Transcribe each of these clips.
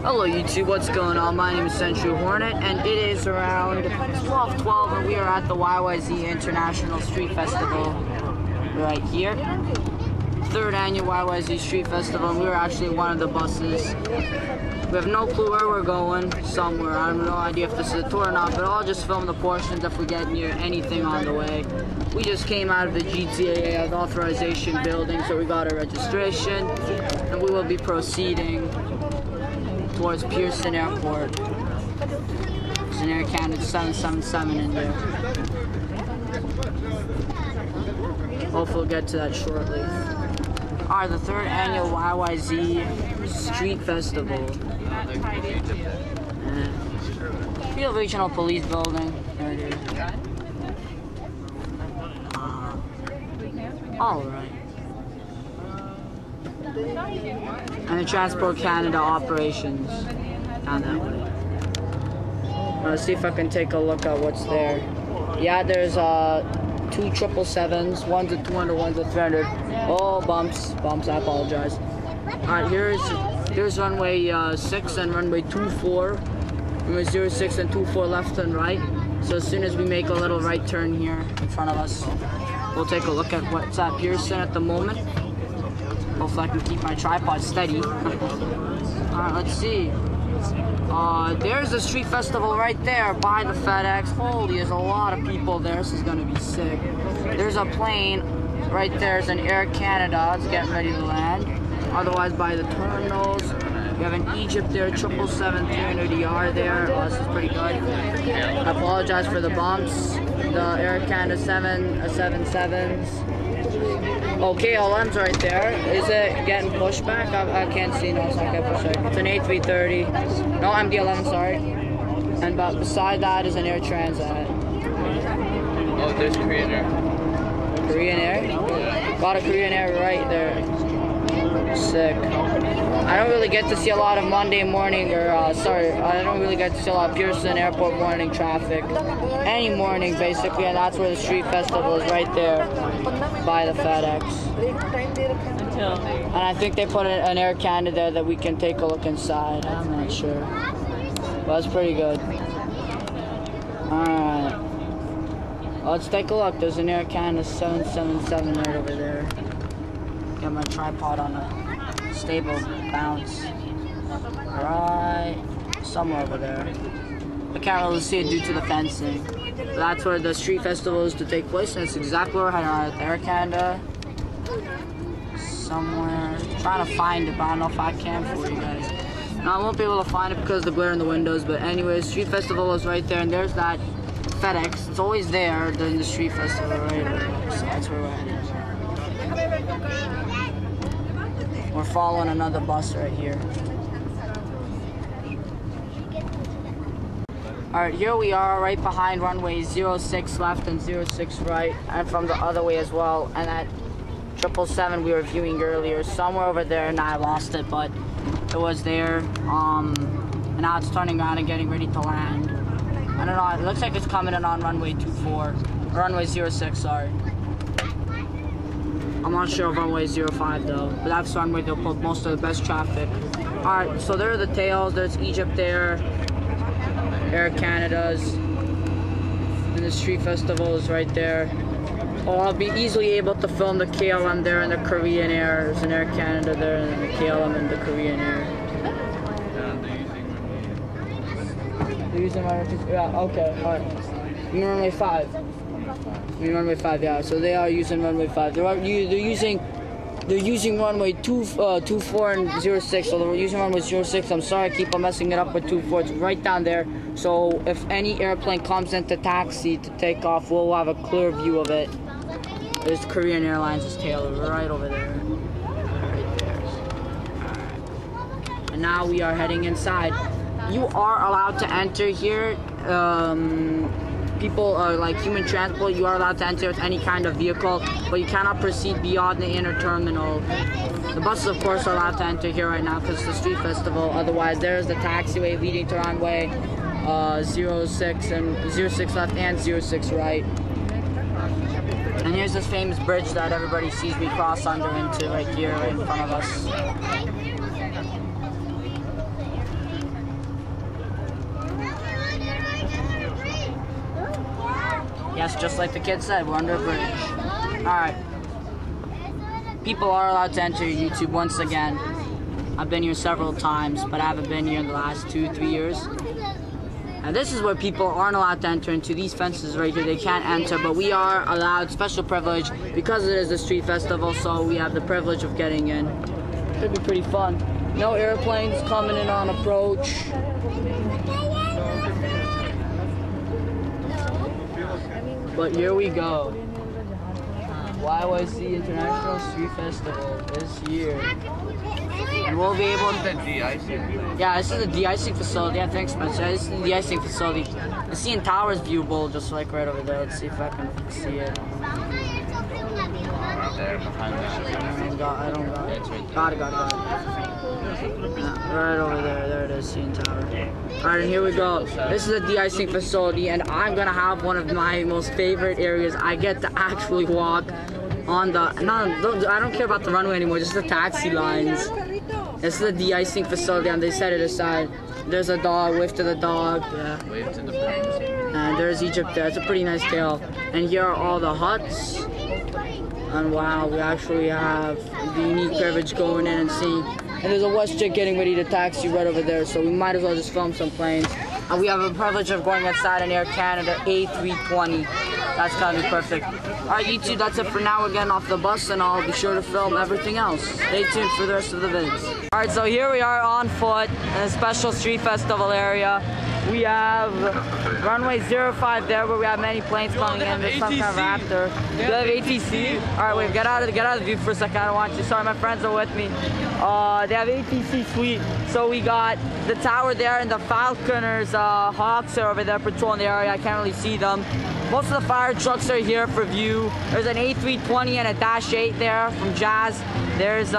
Hello YouTube, what's going on? My name is Century Hornet and it is around 12:12 and we are at the YYZ International Street Festival right here. Third annual YYZ Street Festival, and we were actually one of the buses. We have no clue where we're going, somewhere. I have no idea if this is a tour or not, but I'll just film the portions if we get near anything on the way. We just came out of the GTAA authorization building, so we got our registration, and we will be proceeding towards Pearson Airport. There's an Air Canada 777 in there. Hopefully we'll get to that shortly. Alright, the third annual YYZ Street Festival. Field Regional Police Building. There it is. Alright. And the Transport Canada operations down that way. Let's see if I can take a look at what's there. Yeah, there's two 777s, one's a 200, one's a 300. Oh, bumps, I apologize. Alright, here's runway 6 and runway 24. Runway 06 and 24 left and right. So as soon as we make a little right turn here in front of us, we'll take a look at what's at Pearson at the moment. Hopefully I can keep my tripod steady. Alright, let's see. There's the street festival right there by the FedEx. Holy, there's a lot of people there. This is gonna be sick. There's a plane right there. There's an Air Canada. It's getting ready to land. Otherwise, by the terminals, we have an Egyptair 777-300ER there. Oh, this is pretty good. I apologize for the bumps. The Air Canada 777s. Oh, KLM's right there. Is it getting pushed back? I can't see. No, it's not getting pushed back. It's an A330. No, MD-11, sorry. And beside that is an Air Transat. Oh, there's Korean Air. Korean Air? Yeah. Got a Korean Air right there. Sick. I don't really get to see a lot of Monday morning, I don't really get to see a lot of Pearson Airport morning traffic. Any morning, basically, and that's where the street festival is, right there by the FedEx. And I think they put an Air Canada there that we can take a look inside. I'm not sure. But it's pretty good. Alright. Let's take a look. There's an Air Canada 777 right over there. Get my tripod on a stable bounce. Right somewhere over there. I can't really see it due to the fencing. But that's where the street festival is to take place, and it's exactly where we're heading at Air Canada. Somewhere. I'm trying to find it, but I don't know if I can for you guys. Now I won't be able to find it because of the glare in the windows, but anyways, street festival is right there, and there's that FedEx. It's always there during the street festival, right? So that's where we're headed. We're following another bus right here. Alright, here we are right behind runway 06 left and 06 right, and from the other way as well. And that 777 we were viewing earlier, somewhere over there, and I lost it, but it was there. And now it's turning around and getting ready to land. I don't know, it looks like it's coming in on runway 24, runway 06, sorry. I'm not sure of runway 05 though, but that's the runway they'll put most of the best traffic. Alright, so there are the tails. There's Egyptair, Air Canada's, and the street festival is right there. Oh, I'll be easily able to film the KLM there and the Korean Air. There's an Air Canada there and the KLM and the Korean Air. They're using runway, yeah, okay, alright. Runway 5. Runway 5, yeah. So they are using runway 5. They're using runway 24 and 06. So they're using runway 06. I'm sorry, I keep on messing it up with 24. It's right down there. So if any airplane comes into taxi to take off, we'll have a clear view of it. There's Korean Airlines' tail right over there. Right there. Alright. And now we are heading inside. You are allowed to enter here. People like human transport, you are allowed to enter with any kind of vehicle, but you cannot proceed beyond the inner terminal. The buses, of course, are allowed to enter here right now because it's the street festival. Otherwise, there's the taxiway leading to runway 06 and 06 left and 06 right. And here's this famous bridge that everybody sees me cross under into right here, right in front of us. guess just like the kid said, we're under a bridge. Alright. People are allowed to enter YouTube once again. I've been here several times, but I haven't been here in the last 2-3 years. And this is where people aren't allowed to enter into these fences right here. They can't enter, but we are allowed special privilege because it is a street festival, so we have the privilege of getting in. Should be pretty fun. No airplanes coming in on approach. But here we go. YYZ International Street Festival this year. And we'll be able to... De-icing. Yeah, this is a de-icing facility. Yeah, thanks, Spencer. This is the de-icing facility. The CN Towers viewable, just like right over there. Let's see if I can see it. There, behind that. I don't got it. It's right there. Got it. Yeah, right over there. There it is, CN Tower. Alright, and here we go. This is a de-icing facility, and I'm gonna have one of my most favorite areas. I get to actually walk on the... I don't care about the runway anymore, just the taxi lines. This is a de-icing facility, and they set it aside. There's a dog, wave to the dog. Yeah. Wave to the birds. And there's Egyptair. It's a pretty nice tail. And here are all the huts. And wow, we actually have the unique privilege going in and seeing. And there's a WestJet getting ready to taxi right over there, so we might as well just film some planes. And we have the privilege of going inside an Air Canada A340. That's gotta be perfect. Alright, YouTube, that's it for now. We're getting off the bus, and I'll be sure to film everything else. Stay tuned for the rest of the vids. Alright, so here we are on foot in a special street festival area. We have runway 05 there, where we have many planes coming in. There's some kind of Raptor. Do they have ATC? Alright, wait, get out of the view for a second. I don't want you. Sorry, my friends are with me. They have ATC suite. So we got the tower there, and the Falconers, Hawks are over there patrolling the area. I can't really see them. Most of the fire trucks are here for view. There's an A320 and a Dash 8 there from Jazz. There's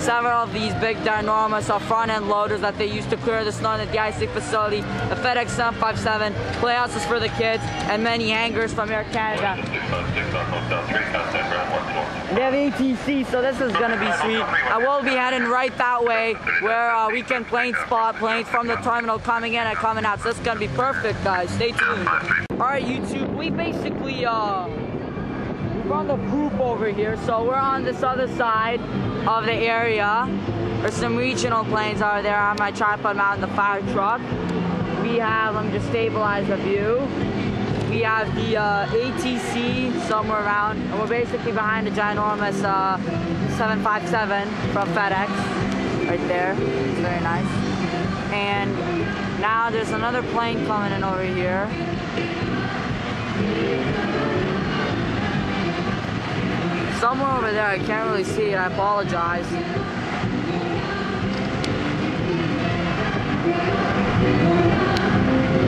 several of these big ginormous front-end loaders that they use to clear the snow in the de-icing facility. The FedEx 757, playhouses for the kids, and many hangars from Air Canada. They have ATC, so this is gonna be sweet. I will be heading right that way, where we can plane spot planes from the terminal coming in and coming out. So this is gonna be perfect, guys. Stay tuned. Alright, YouTube, we basically, we're on the poop over here, so we're on this other side of the area. There's some regional planes over there. I have my tripod mounted in the fire truck. We have, let me just stabilize the view. We have the ATC somewhere around, and we're basically behind the ginormous 757 from FedEx, right there. It's very nice. And now there's another plane coming in over here. Somewhere over there, I can't really see it, I apologize.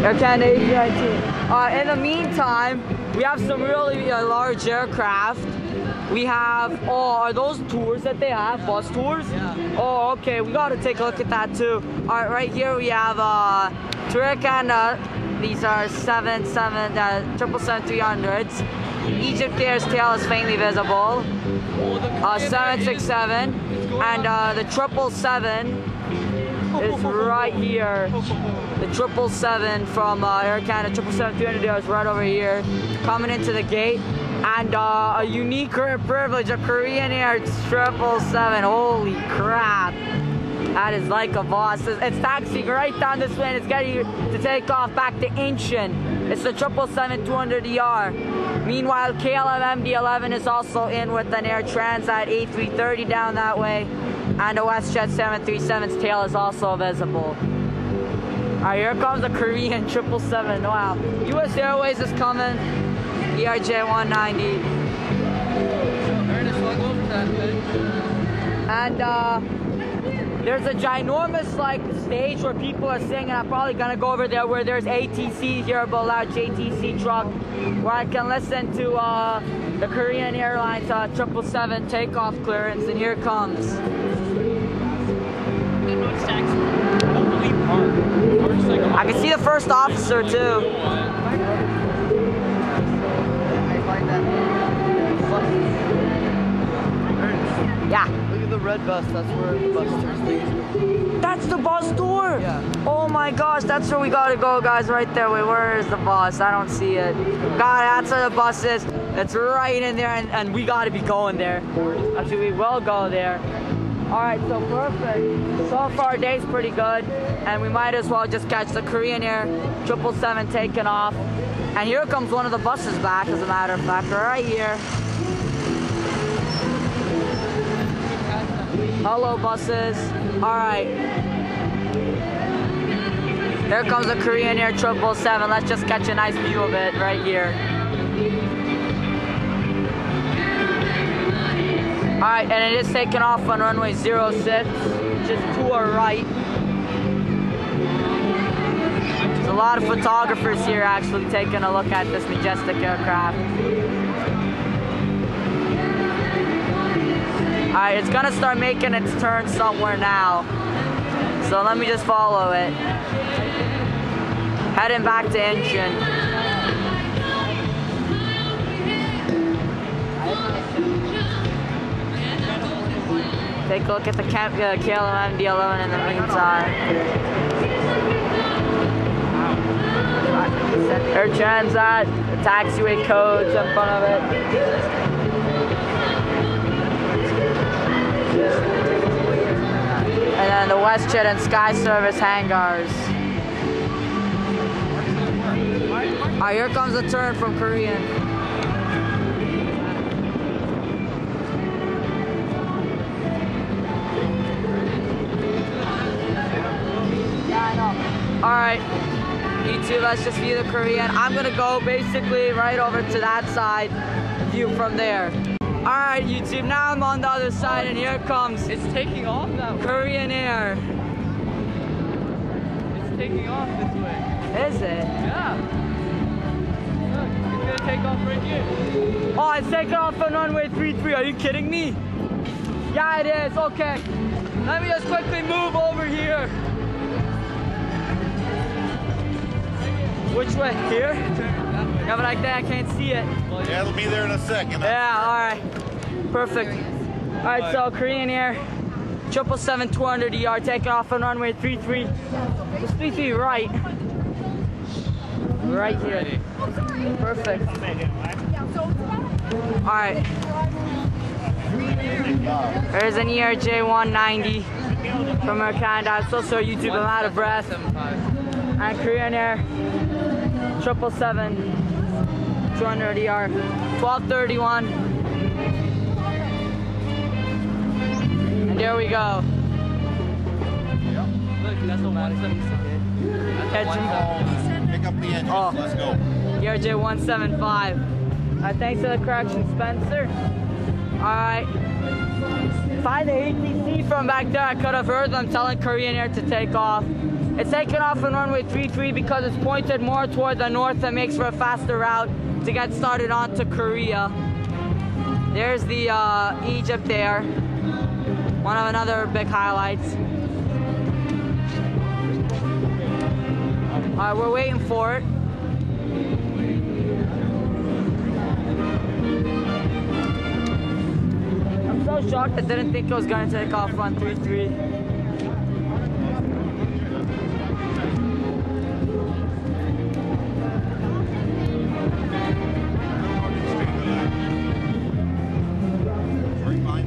Air Canada A340. In the meantime, we have some really large aircraft. We have, are those tours that they have? Bus tours? Yeah. Oh, okay, we gotta take a look at that too. Alright, right here we have Air Canada. These are 777-300s. Egyptair's tail is faintly visible. 767, and the 777 is right here. The 777 from Air Canada 777-300 is right over here, coming into the gate. And a unique privilege, a Korean Air 777. Holy crap! That is like a boss. It's taxiing right down this way, and it's getting to take off back to Incheon. It's the 777-200ER. Meanwhile, KLM MD-11 is also in with an Air Transat A330 down that way. And a WestJet 737's tail is also visible. Alright, here comes the Korean 777. Wow. US Airways is coming. ERJ 190. And there's a ginormous stage where people are singing. I'm probably gonna go over there where there's ATC here, but a large ATC truck, where I can listen to the Korean Airlines 777 takeoff clearance, and here it comes. I can see the first officer too. Yeah. Look at the red bus, that's where the bus tours leads. That's the bus tour? Yeah. Oh my my gosh, that's where we gotta go, guys, right there. Wait, where is the bus? I don't see it. God, that's where the bus is. It's right in there, and we gotta be going there. Actually, we will go there. Alright, so perfect. So far, our day's pretty good, and we might as well just catch the Korean Air 777 taking off. And here comes one of the buses back, as a matter of fact, right here. Hello, buses. Alright. Here comes the Korean Air 777. Let's just catch a nice view of it right here. Alright, and it is taking off on runway 06, just to our right. There's a lot of photographers here actually taking a look at this majestic aircraft. Alright, it's gonna start making its turn somewhere now. So let me just follow it. Heading back to engine. Take a look at the KLM MD-11 in the meantime. Air Transat, the taxiway codes in front of it. And then the WestJet and Sky Service hangars. Alright, here comes the turn from Korean. Alright, YouTube, let's just view the Korean. I'm gonna go basically right over to that side, view from there. Alright, YouTube, now I'm on the other side, and here it comes. It's taking off that way. Korean Air. It's taking off this way. Is it? Yeah. Look, it's gonna take off right here. Oh, it's taking off on runway 33. Are you kidding me? Yeah, it is. Okay. Let me just quickly move over here. Which way? Here? Yeah, but like that, I can't see it. Yeah, it'll be there in a second. Yeah, alright. Perfect. Alright, so Korean Air 777-200ER taking off on runway 33. Just 33 right. Right here. Perfect. Alright. There's an ERJ-190 from Air Canada. So sorry, YouTube, I'm out of breath. And Korean Air 777-200ER 1231. And there we go. Look, that's the 177. Pick up the engine. Oh. Let's go. ERJ-175. Thanks for the correction, Spencer. Alright. If I had the ATC from back there, I could have heard them telling Korean Air to take off. It's taking off on runway 33 because it's pointed more toward the north and makes for a faster route to get started onto Korea. There's the Egyptair, one of another big highlights. Alright, we're waiting for it. I'm so shocked I didn't think it was going to take off on 33.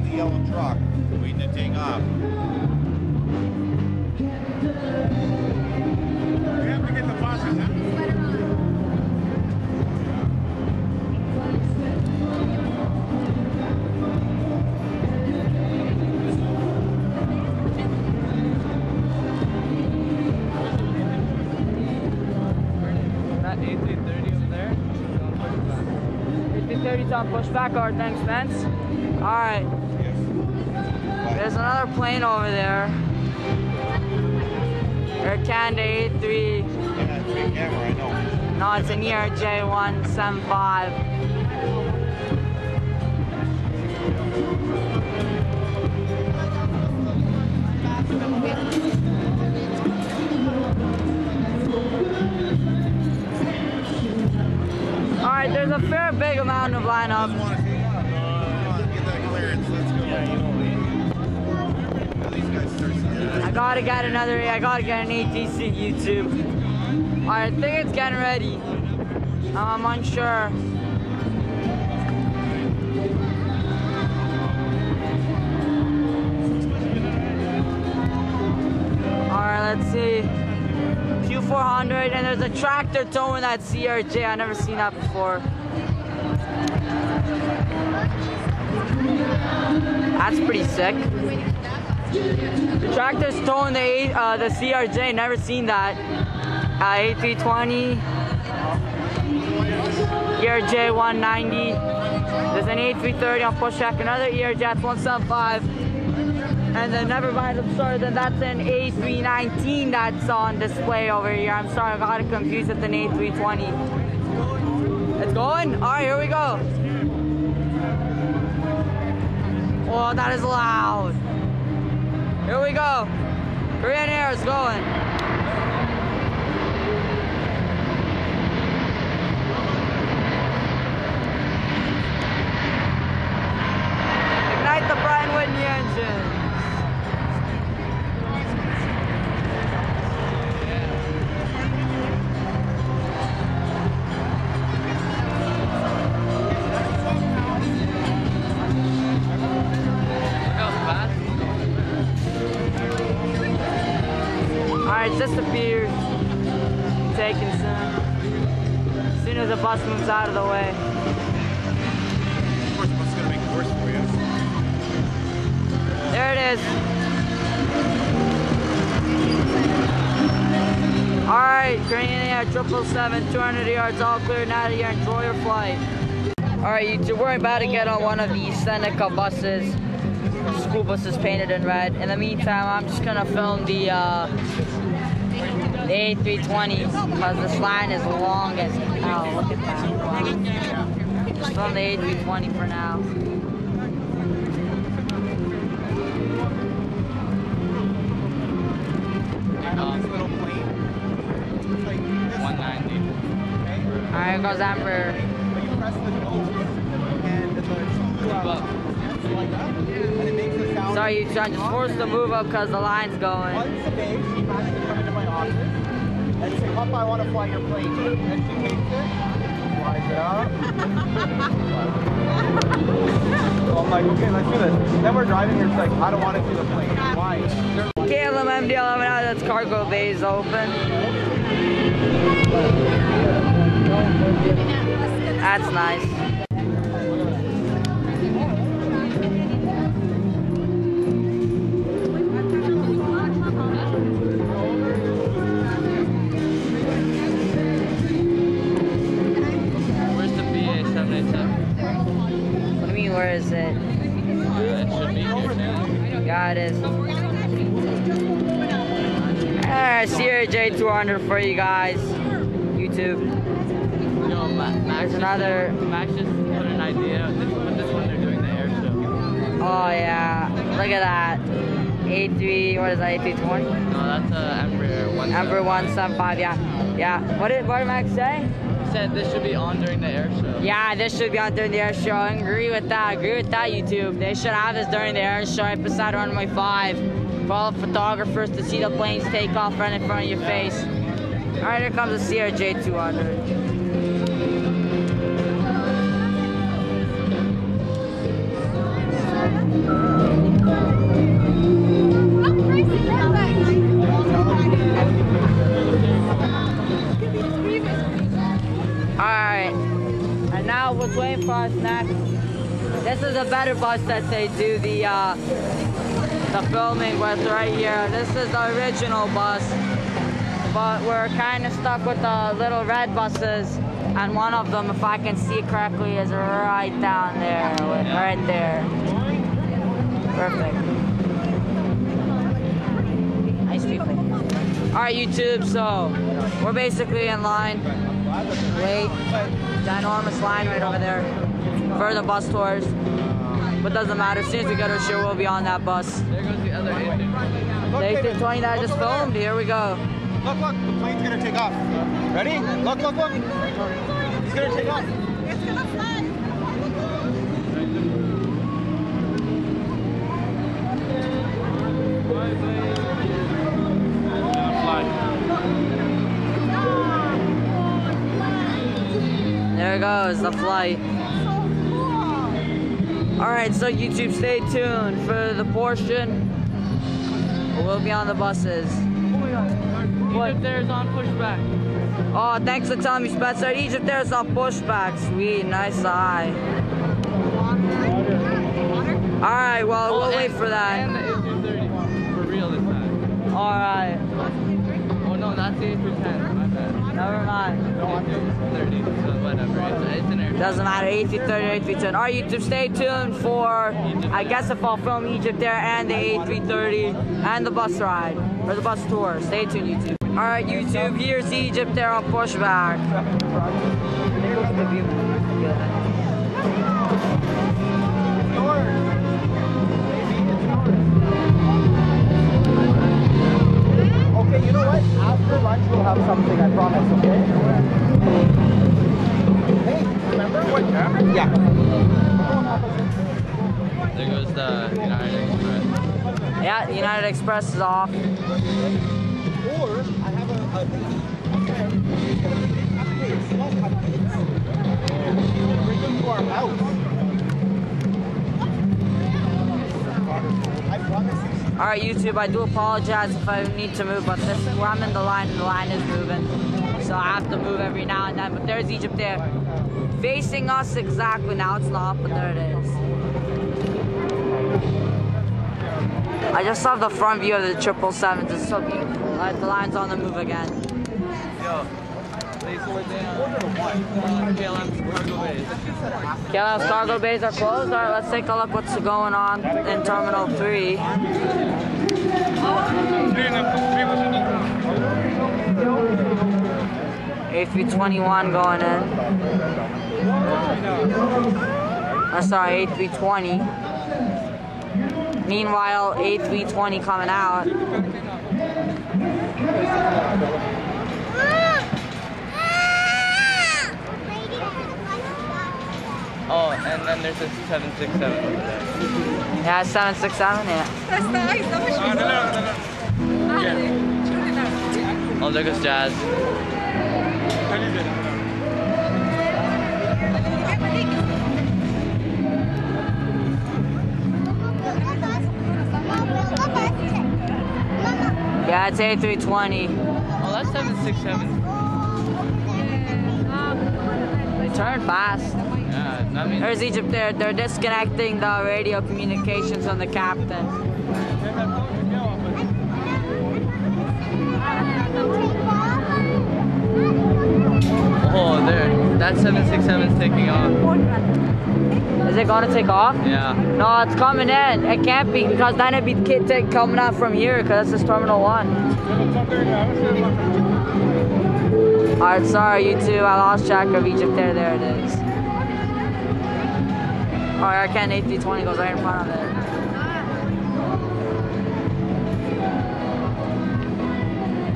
Yellow truck waiting to take off. We have to get the buses, huh? That A330 over there. 330's on pushback. Alright, thanks, Spence. Alright. There's another plane over there. Air Canada A3. Yeah, it's a big camera, I know. No, it's an ERJ-175. Alright, there's a fair big amount of lineup. Just want to take off. Come on, get that clearance. Let's go. Yeah, you know. These guys start to get gotta get an ATC YouTube. Alright, I think it's getting ready. I'm unsure. Alright, let's see. Q400, and there's a tractor towing that CRJ. I've never seen that before. That's pretty sick. The tractor's towing the CRJ. Never seen that. A320, ERJ 190. There's an A330 on pushback, another ERJ 175. And then never mind, I'm sorry, then that's an A319 that's on display over here. I'm sorry, I got it confused with an A320. It's going? Alright, here we go. Oh, that is loud. Here we go. Korean Air is going. Ignite the Brian Whitney engine. Disappeared. Taken soon. As soon as the bus moves out of the way. Of course, what's going to make it worse for you? There it is. Alright, Korean Air 777, 200 yards, all clear, out of here. Enjoy your flight. Alright, YouTube, we're about to get on one of these Seneca buses. School buses painted in red. In the meantime, I'm just gonna film the A320 because this line is long as hell. Look at that. Wow. Just film the A320 for now. This little plane. It's like 190. Alright, here goes Amber. But you press the nose and the like that, and it makes a sound. Sorry, you're trying to force the move up because the line's going. Once a day, she has to come into my office and say, Papa, I want to fly your plane. And she takes it, flies it up. So I'm like, okay, let's do this. Then we're driving, it's like, I don't want to do the plane. Why? KLM MD-11, now that's cargo bays open. That's nice. Where is it? It should be here too. Yeah, it is. Alright, CRJ 200 for you guys. YouTube. Yo, Max another. Max just put an idea. This one they're doing the air show. Oh yeah, look at that. A3, what is that? A320? No, that's Embraer 175. Embraer 175. Yeah, yeah. What did Max say? Said this should be on during the air show. Yeah, this should be on during the air show. I agree with that. YouTube. They should have this during the air show right beside Runway 5 for all the photographers to see the planes take off right in front of your face. Alright, here comes the CRJ 200. Alright, and now what's waiting for us next? This is a better bus that they do the filming with right here. This is the original bus, but we're kind of stuck with the little red buses, and one of them, if I can see it correctly, is right down there, right there. Perfect. Nice people. Alright, YouTube, so we're basically in line. Wait, ginormous line right over there for the bus tours. But doesn't matter, as soon as we get our show, we'll be on that bus. There goes the other A320. The A320 that I just filmed, here we go. Look, the plane's gonna take off. Ready? Look. It's gonna take off. It's gonna fly. There goes the flight. Alright, so YouTube, stay tuned for the portion. We'll be on the buses. Egyptair's on pushback. Oh, thanks for telling me, Spencer. Egyptair's on pushback. Sweet, nice eye. Alright, well, we'll wait for that. And the A330. For real this time. Alright. Oh no, that's the A310. My bad. Never mind. A330, so whatever. It's an air. Doesn't matter, A330, A310. Alright, YouTube, stay tuned for, I guess if I'll film Egyptair and the A330 and the bus ride, or the bus tour. Stay tuned, YouTube. Alright, YouTube, here's Egyptair on pushback. Okay, you know what? After lunch we'll have something, I promise, okay? Hey, remember what? Yeah. There goes the United Express. Yeah, United Express is off. Or I have a friend who's going to bring small cupcakes. Bring them to our house. I promise you. Alright, YouTube, I do apologize if I need to move, but this is where I'm in the line and the line is moving. So I have to move every now and then. But there's Egyptair facing us exactly. Now it's not, but there it is. I just love the front view of the 777s. It's so beautiful. Alright, the line's on the move again. Yo, please hold down. KLM's cargo bays. KLM's cargo bays are closed. Alright, let's take a look what's going on in Terminal 3. A321 going in. Oh, sorry, A320. Meanwhile, A320 coming out. Oh, and then there's a 767 over there. Yeah, 767, yeah. Oh, there goes Jazz. Yeah, it's A320. Oh, that's 767. They turn fast. Yeah, I mean. There's Egyptair. They're disconnecting the radio communications from the captain. Oh, there. That 767's taking off. Is it going to take off? Yeah. No, it's coming in. It can't be because then it'd be coming out from here because this is Terminal 1. Alright, sorry, YouTube. I lost track of Egyptair. There it is. Alright, Air Canada A320 goes right in front of it.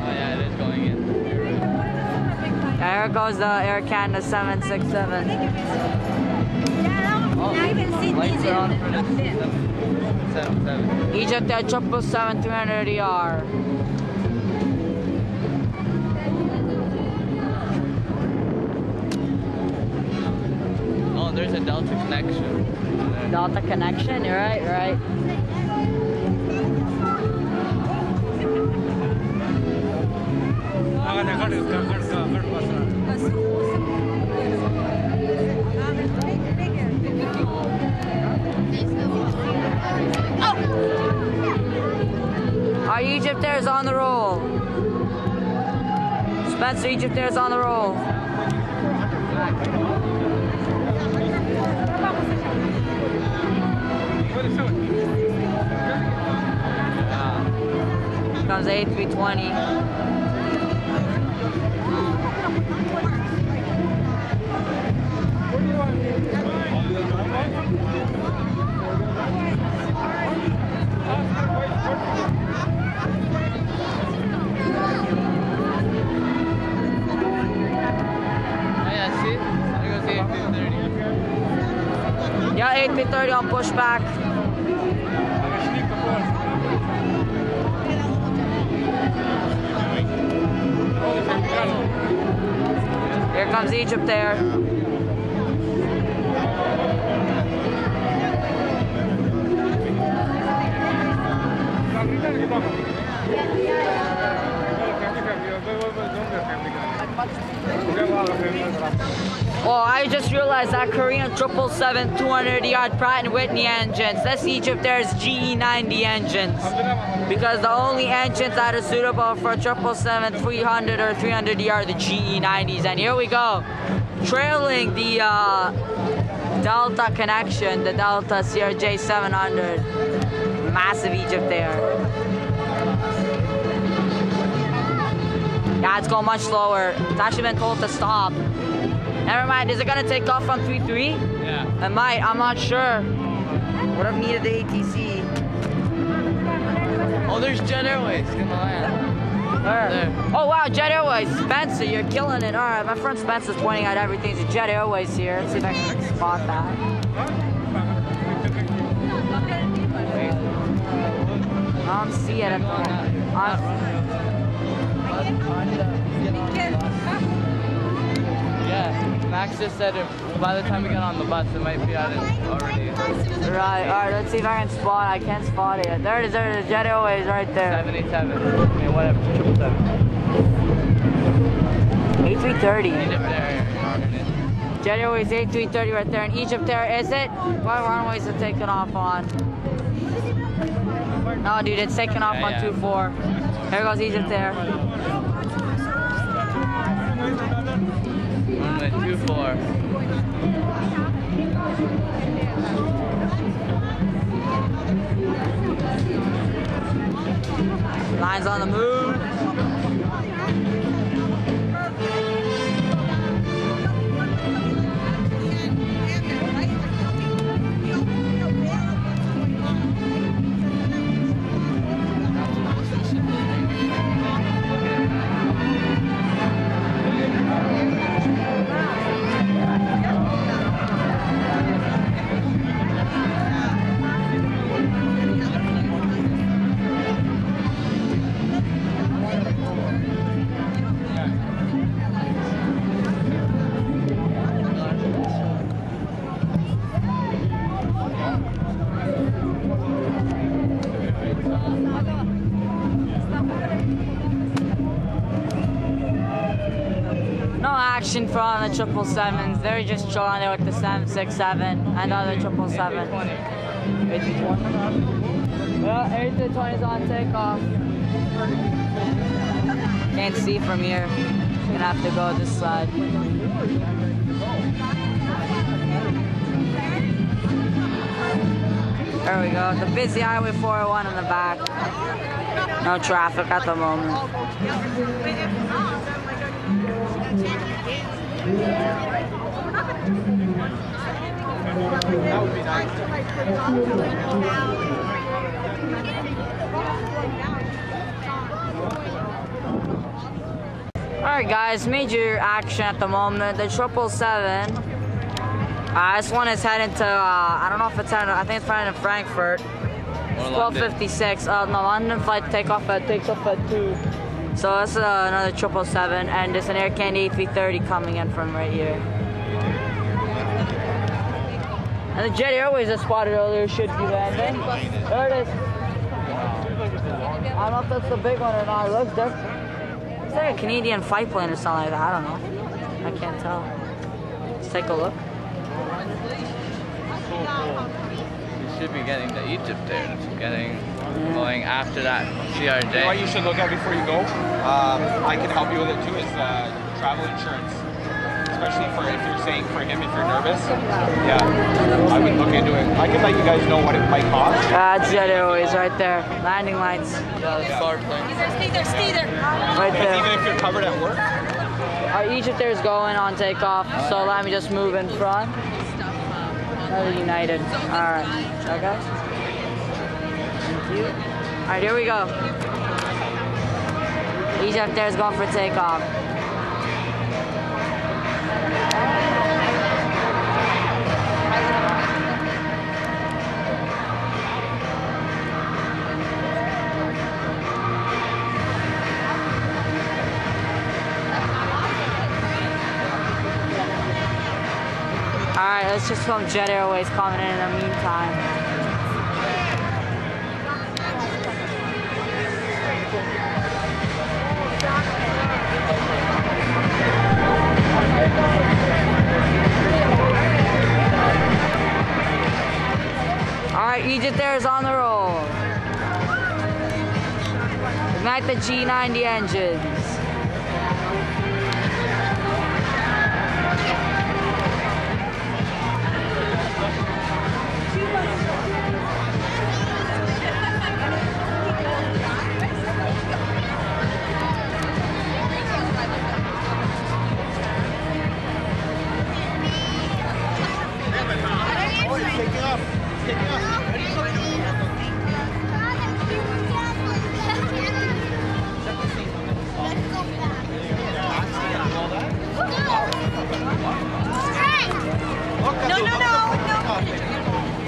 Oh, yeah, it is going in. There goes the Air Canada 767. Oh, lights are on for this 777. Egyptair 777-300ER. Oh, there's a Delta connection. Delta connection, you're right, you're right. Our Egyptair's on the roll. Spencer, Egyptair's on the roll. Comes A320. Yeah, A330 on pushback. Here comes Egyptair. Oh, I just realized that Korean 777 200-yard Pratt & Whitney engines. That's Egyptair's GE90 engines. Because the only engines that are suitable for 777 300 or 300-yard are the GE90s. And here we go. Trailing the Delta connection, the Delta CRJ 700. Massive Egyptair. Yeah, it's going much slower. It's actually been told to stop. Never mind, is it gonna take off from 3-3? Yeah. It might, I'm not sure. Would have needed the ATC. Oh, there's Jet Airways gonna land. Where? There. Oh wow, Jet Airways. Spencer, you're killing it. Alright, my friend Spencer's pointing out everything. There's Jet Airways here. Let's see if I can spot that. I don't see it at the moment. Yeah, Max just said by the time we get on the bus, it might be out already. Right, alright, let's see if I can spot it. I can't spot it yet. There it is, Jet Airways right there. 787. I mean, whatever, 777. A330. Egyptair. Jet Airways A330 right there in Egyptair, is it? What runways are taking off on? No, dude, it's taking off on 24. Here goes Egyptair. Runway 24. Lines on the move. Action from the 777s. They're just chilling there with the 767 and other 777. Well, A320's on takeoff. Can't see from here. Gonna have to go this side. There we go. The busy Highway 401 in the back. No traffic at the moment. That would be nice. Alright guys, major action at the moment. The 777. This one is heading to, I don't know if it's heading, I think it's heading to Frankfurt. It's 12:56. No, London flight takes off at 2. So that's another 777, and there's an Air Canada A330 coming in from right here. And the Jet Airways I spotted earlier should be landing. There it is. I don't know if that's the big one or not. It looks different. It's like a Canadian fight plane or something like that. I don't know. I can't tell. Let's take a look. You should be getting the Egyptair. Going after that CRJ. What you should look at before you go, I can help you with it too, is travel insurance. Especially for if you're saying for him if you're nervous. Yeah, I would look into it. I can let you guys know what it might cost. Jet Airways right there. Landing lights. Yeah, the start plane. Stay there. Right there. Even if you're covered at work. Our Egyptair is going on takeoff, so let me just move in front. Another United. Alright. Okay. Alright, here we go. Egyptair is going for takeoff. Alright, let's just film Jet Airways coming in the meantime. is on the roll. Ignite the G90 engines.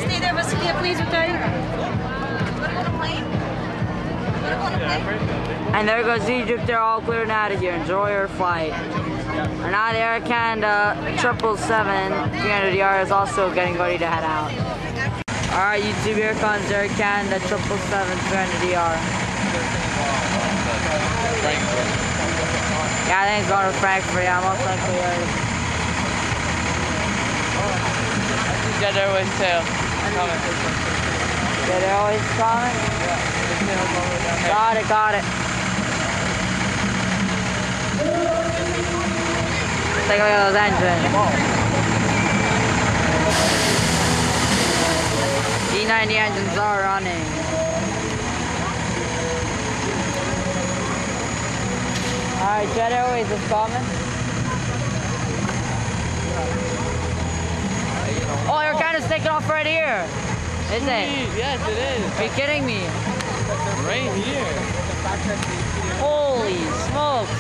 Stay there, Vasilia, please, okay? And there goes Egypt. They're all clearing out of here. Enjoy your flight. And now the Air Canada 777-300ER is also getting ready to head out. Alright, YouTube, here comes Air Canada 777-300ER. Yeah, I think it's going to Frankfurt. Yeah, most likely is. Jet Airways tail. Coming. Jet Airways coming? Yeah, the tail's all the way down there. Got it, got it. Take a look at those engines. G90 engines are running. Alright, Jet Airways is coming. Oh, Air Canada's taking off right here. Is it? Yes, it is. Are you kidding me? Right here. Holy smokes.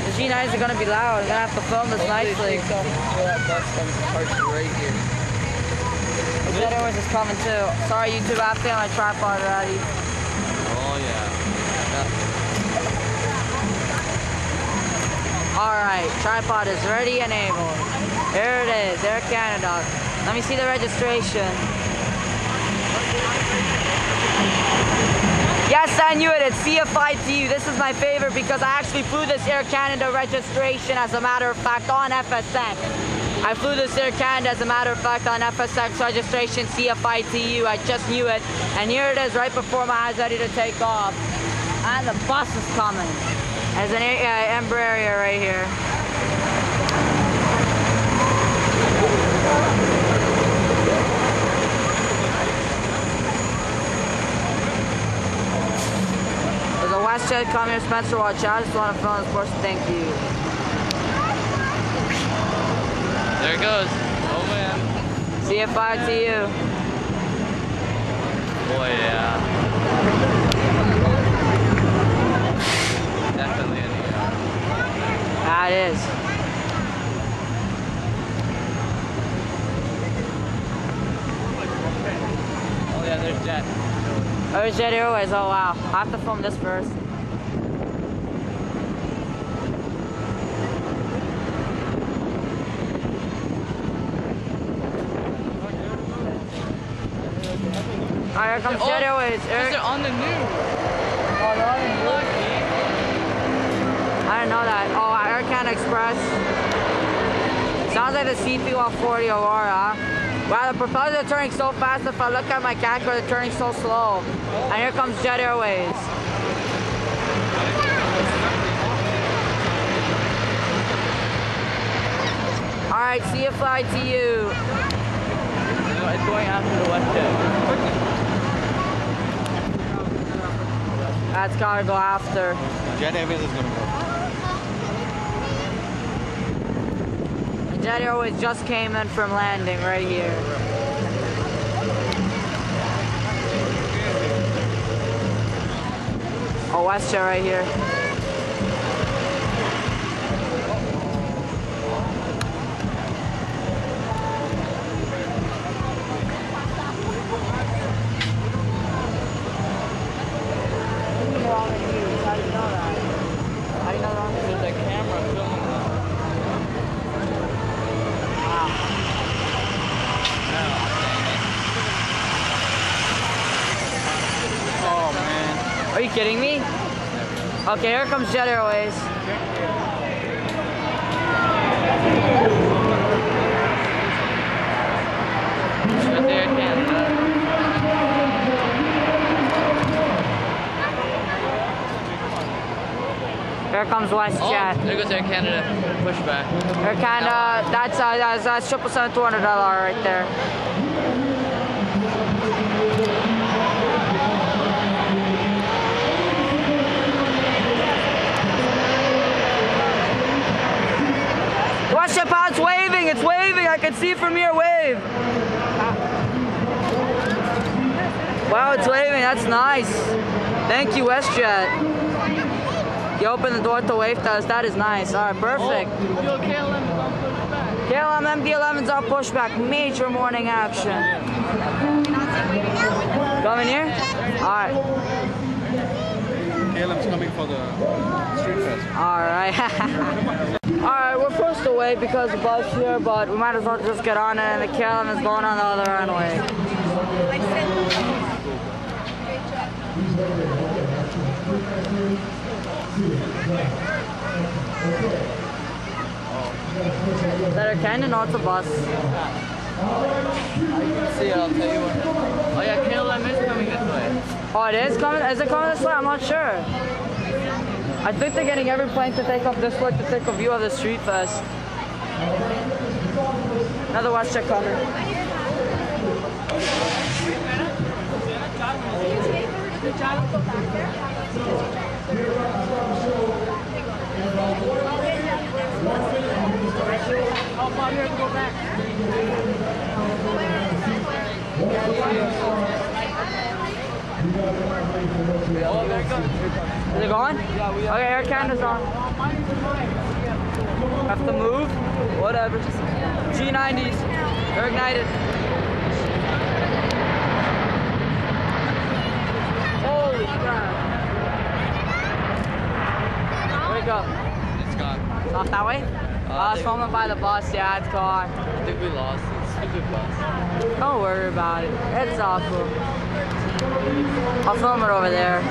The G9s are gonna be loud. I'm gonna have to film this nicely. That bus comes parked right here. The Jet Airways is coming too. Sorry YouTube, I have to get my tripod ready. Oh yeah. Alright, tripod is ready and able. Here it is, Air Canada. Let me see the registration. Yes, I knew it. It's CFITU. This is my favorite because I actually flew this Air Canada registration, as a matter of fact, on FSX. I flew this Air Canada, as a matter of fact, on FSX registration CFITU. I just knew it. And here it is right before my eyes, ready to take off. And the bus is coming. There's an Embraer right here. There's a WestJet coming, Spencer, watch out. I just want to film this person, thank you. There it goes. Oh man. CFITU. Boy, yeah. Definitely an ER. That is. Oh yeah, there's Jet. There's Jet Airways. Oh wow. I have to film this first. Alright, here comes Jet Airways. They're on the news. Oh, they're on the news? I didn't know that. Oh, Air Canada Express. Sounds like the CP-140 Aurora. Wow, the propellers are turning so fast. If I look at my calculator, they're turning so slow. And here comes Jet Airways. Alright, CFITU. It's going after the WestJet. That's gotta go after. Jet Airways is gonna go. Jet Airways just came in from landing right here. Oh, WestJet right here. There's a camera filming them. Oh man. Are you kidding me? Okay, here comes Jet Airways. Right there, Canada. Here comes WestJet. Oh, there goes Air Canada. Pushback. Air Canada, that's 777-200 LR right there. WestJet pilot's waving, it's waving, I can see from here, wave. Wow, it's waving, that's nice. Thank you, WestJet. You open the door to wave to us, that is nice. All right, perfect. Yo, KLM is on pushback. KLM MD-11's on pushback, major morning action. Coming here? All right. KLM's coming for the street festival. All right. All right, we're pushed away because the bus here, but we might as well just get on it, and the KLM is going on the other runway. Is that Air Canada? No, it's a bus. See it, I'll tell you what. Oh yeah, KLM is coming this way. Oh, it is coming? Is it coming this way? I'm not sure. I think they're getting every plane to take off this way to take a view of the street fest. Another WestJet coming. Is it going? Yeah, we are. Okay, Air Canada's on. Have to move? Whatever. G90s. They're ignited. Holy crap. Where'd it go? It's gone. It's off that way? It's filming by the bus. Yeah, it's gone. I think we lost it. Stupid bus. Don't worry about it. It's awful. I'll film it over there.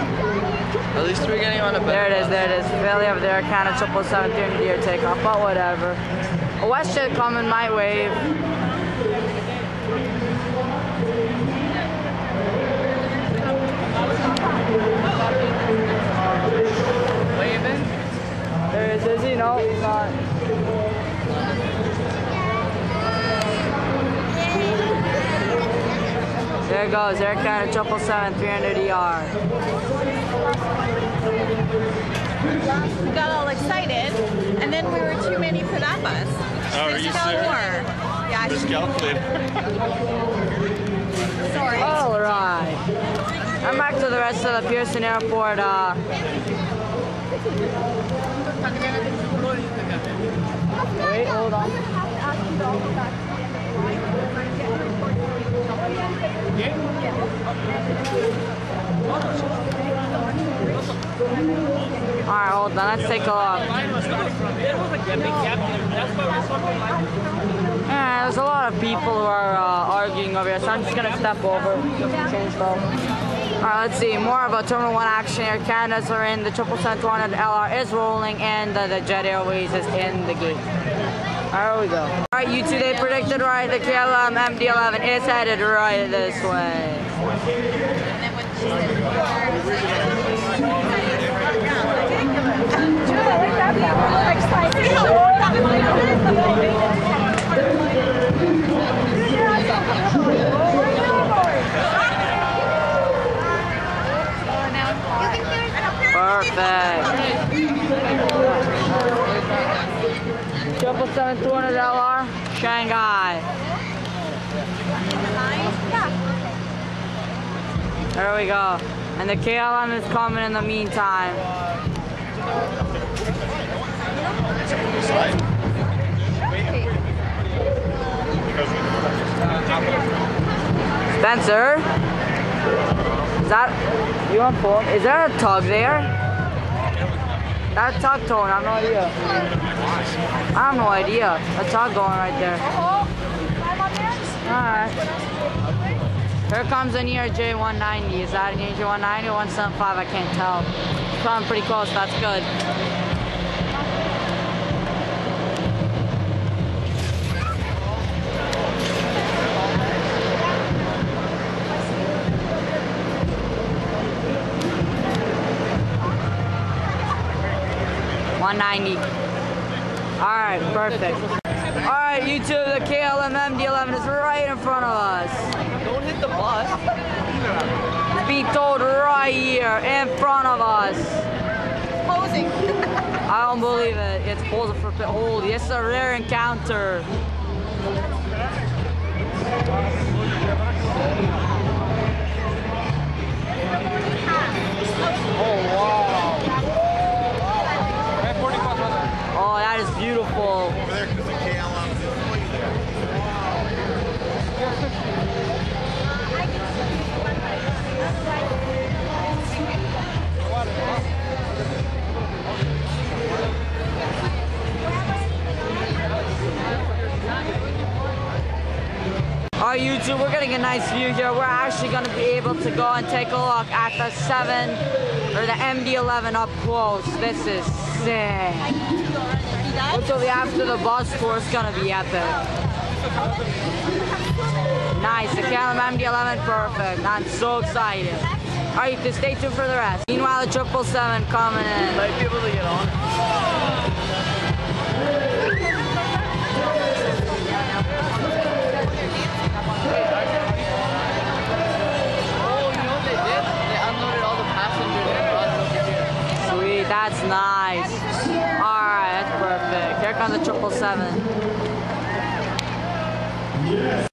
At least we're getting on a better There it is, there it is. Fairly over there, kind of 777 300 takeoff, but whatever. A WestJet coming, might wave. Waving? There he is he? No, he's not. There goes, Air Canada 777 300ER. We got all excited, and then we were too many for that bus. Oh, are There's you no serious? more. Yeah, Miscalculated. sorry. All right. I'm back to the rest of the Pearson Airport. Wait, hold on. Alright, hold on, let's take a look. Yeah, there's a lot of people who are arguing over here, so I'm just gonna step over, just change though. Alright, let's see, more of a Terminal 1 action. Air Canada's are in, the 777-200 LR is rolling, and the Jet Airways is in the gate. There we go. Alright, you two, they predicted right. The KLM MD-11 is headed right this way. Perfect. 777-200 LR, Shanghai. There we go. And the KLM is coming in the meantime. Spencer? Is that, you want phone? Is there a tug there? That tug towing, I have no idea. I have no idea. A tug going right there. Alright. Here comes an ERJ 190. Is that an ERJ 190 or 175? I can't tell. It's coming pretty close, that's good. 190. Alright, perfect. Alright, YouTube, the KLM MD-11 is right in front of us. Don't hit the bus. It's being towed right here in front of us. Posing. I don't believe it. It's posing for pit. Holy, it's a rare encounter. Oh, wow. Oh, that is beautiful. Over there, because the KLM is there. Alright, YouTube, we're getting a nice view here. We're actually going to be able to go and take a look at the the MD-11 up close. This is sick. Hopefully after the bus tour, it's going to be epic. Nice, the KLM MD-11, perfect. I'm so excited. Alright, you can stay tuned for the rest. Meanwhile, the 777 coming in. Might be able to get on. Sweet, that's nice. Alright, that's perfect. Here comes the 777.